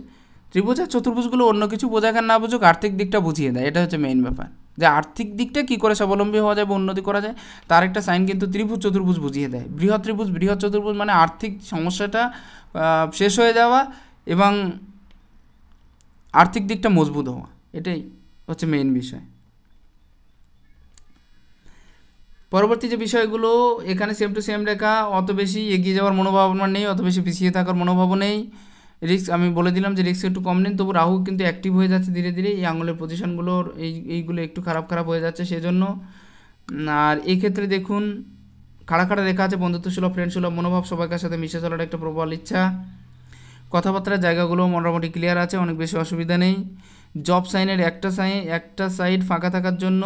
Speaker 1: ত্রিভুজ আর চতুর্ভুজগুলো অন্য কিছু বোঝাক আর না বুঝুক, আর্থিক দিকটা বুঝিয়ে দেয়, এটা হচ্ছে মেইন ব্যাপার, যে আর্থিক দিকটা কী করে স্বাবলম্বী হওয়া যায় বা উন্নতি করা যায় তার একটা সাইন কিন্তু ত্রিভুজ চতুর্ভুজ বুঝিয়ে দেয়। বৃহৎ ত্রিভুজ বৃহৎ চতুর্ভুজ মানে আর্থিক সমস্যাটা শেষ হয়ে যাওয়া এবং আর্থিক দিকটা মজবুত হওয়া, এটাই হচ্ছে মেইন বিষয়। পরবর্তী যে বিষয়গুলো এখানে সেম টু সেম রেখা, অত বেশি এগিয়ে যাওয়ার মনোভাব আমার নেই, অত বেশি পিছিয়ে থাকার মনোভাবও নেই, রিস্ক আমি বলে দিলাম যে রিস্ক একটু কম নিন, তবু রাহু কিন্তু অ্যাক্টিভ হয়ে যাচ্ছে ধীরে ধীরে, এই আঙুলের পজিশনগুলোর এইগুলো একটু খারাপ হয়ে যাচ্ছে সেজন্য। আর এই ক্ষেত্রে দেখুন খাড়া রেখা আছে, বন্ধুত্বসুলভ ফ্রেন্ডসুলভ মনোভাব, সবাইকার সাথে মিশে চলার একটা প্রবল ইচ্ছা, কথাবার্তার জায়গাগুলো মোটামুটি ক্লিয়ার আছে, অনেক বেশি অসুবিধা নেই। জব সাইনের একটা সাইড ফাঁকা থাকার জন্য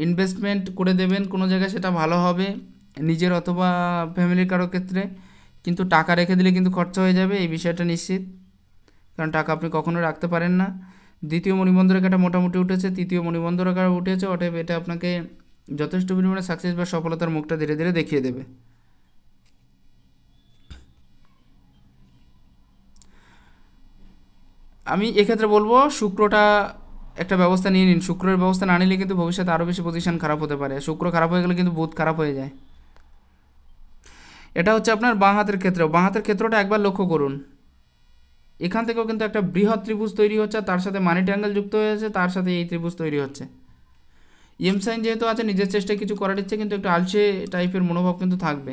Speaker 1: ইনভেস্টমেন্ট করে দেবেন কোনো জায়গায়, সেটা ভালো হবে নিজের অথবা ফ্যামিলির কারো ক্ষেত্রে, কিন্তু টাকা রেখে দিলে কিন্তু খরচা হয়ে যাবে, এই বিষয়টা নিশ্চিত, কারণ টাকা আপনি কখনো রাখতে পারেন না। দ্বিতীয় মণিবন্ধ রেখাটা মোটামুটি উঠেছে, তৃতীয় মণিবন্ধ রেখা উঠেছে, অতএব এটা আপনাকে যথেষ্ট পরিমাণে সাকসেস বা সফলতার মুখটা ধীরে ধীরে দেখিয়ে দেবে। আমি এক্ষেত্রে বলবো শুক্রটা একটা ব্যবস্থা নিয়ে নিন, শুক্রের ব্যবস্থা না নিলে কিন্তু ভবিষ্যতে আরও বেশি পজিশন খারাপ হতে পারে, শুক্র খারাপ হয়ে গেলে কিন্তু বুধ খারাপ হয়ে যায়। এটা হচ্ছে আপনার বাঁ হাতের ক্ষেত্রটা একবার লক্ষ্য করুন, এখান থেকেও কিন্তু একটা বৃহৎ ত্রিভুজ তৈরি হচ্ছে, তার সাথে মানি ট্রায়াঙ্গেল যুক্ত হয়েছে, তার সাথে এই ত্রিভুজ তৈরি হচ্ছে। এম সাইন যেহেতু আছে, নিজের চেষ্টায় কিছু করার ইচ্ছে, কিন্তু একটু আলসে টাইপের মনোভাব কিন্তু থাকবে।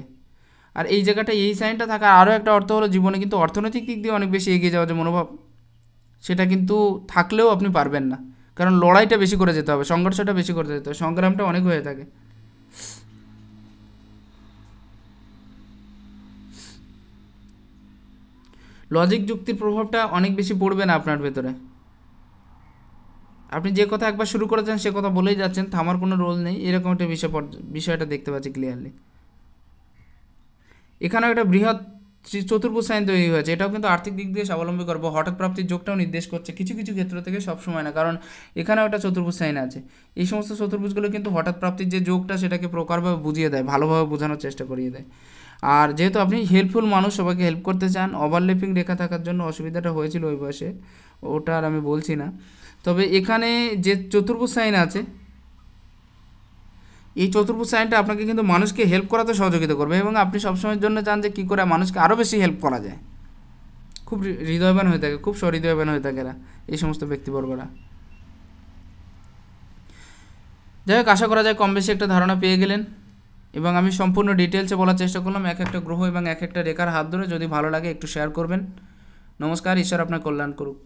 Speaker 1: আর এই জায়গাটা এই সাইনটা থাকার আরও একটা অর্থ হলো জীবনে কিন্তু অর্থনৈতিক দিক দিয়ে অনেক বেশি এগিয়ে যাওয়ার যে মনোভাব, সেটা কিন্তু থাকলেও আপনি পারবেন না, কারণ লড়াইটা বেশি করে যেতে হবে, সংঘর্ষটা বেশি করে যেতে হবে, সংগ্রামটা অনেক হয়ে থাকে। লজিক যুক্তির প্রভাবটা অনেক বেশি পড়বে না আপনার ভেতরে। আপনি যে কথা একবার শুরু করেছেন সে কথা বলেই যাচ্ছেন, থামার কোনো রোল নেই, এরকম একটা বিষয়টা দেখতে পাচ্ছি ক্লিয়ারলি। এখানেও একটা বৃহৎ চতুর্ভুজ সাইন তৈরি হয়েছে, এটাও কিন্তু আর্থিক দিক দিয়ে স্বাবলম্বী করবো, হঠাৎ প্রাপ্তির যোগটাও নির্দেশ করছে কিছু কিছু ক্ষেত্র থেকে, সবসময় না, কারণ এখানেও একটা চতুর্ভুজ সাইন আছে। এই সমস্ত চতুর্ভুজগুলো কিন্তু হঠাৎ প্রাপ্তির যে যোগটা সেটাকে প্রকারভাবে বুঝিয়ে দেয়, ভালোভাবে বোঝানোর চেষ্টা করিয়ে দেয়। আর যেহেতু আপনি হেল্পফুল মানুষ, সবাইকে হেল্প করতে চান, ওভারল্যাপিং রেখা থাকার জন্য অসুবিধাটা হয়েছিল ওই বয়সে, ওটা আর আমি বলছি না। তবে এখানে যে চতুর্ভুজ সাইন আছে, এই চতুর্ভুজ সাইনটা আপনাকে কিন্তু মানুষকে হেল্প করাতে সহযোগিতা করবে, এবং আপনি সবসময়ের জন্য চান যে কী করে মানুষকে আরও বেশি হেল্প করা যায়। খুব হৃদয়বান হয়ে থাকে, খুব সহৃদয়বান হয়ে থাকে এরা, এই সমস্ত ব্যক্তিবর্গরা। যাই হোক, আশা করা যায় কম বেশি একটা ধারণা পেয়ে গেলেন, এবং আমি সম্পূর্ণ ডিটেলসে বলার চেষ্টা করলাম এক একটা গ্রহ এবং এক একটা রেখার হাত ধরে। যদি ভালো লাগে একটু শেয়ার করবেন। নমস্কার, ঈশ্বর আপনার কল্যাণ করুক।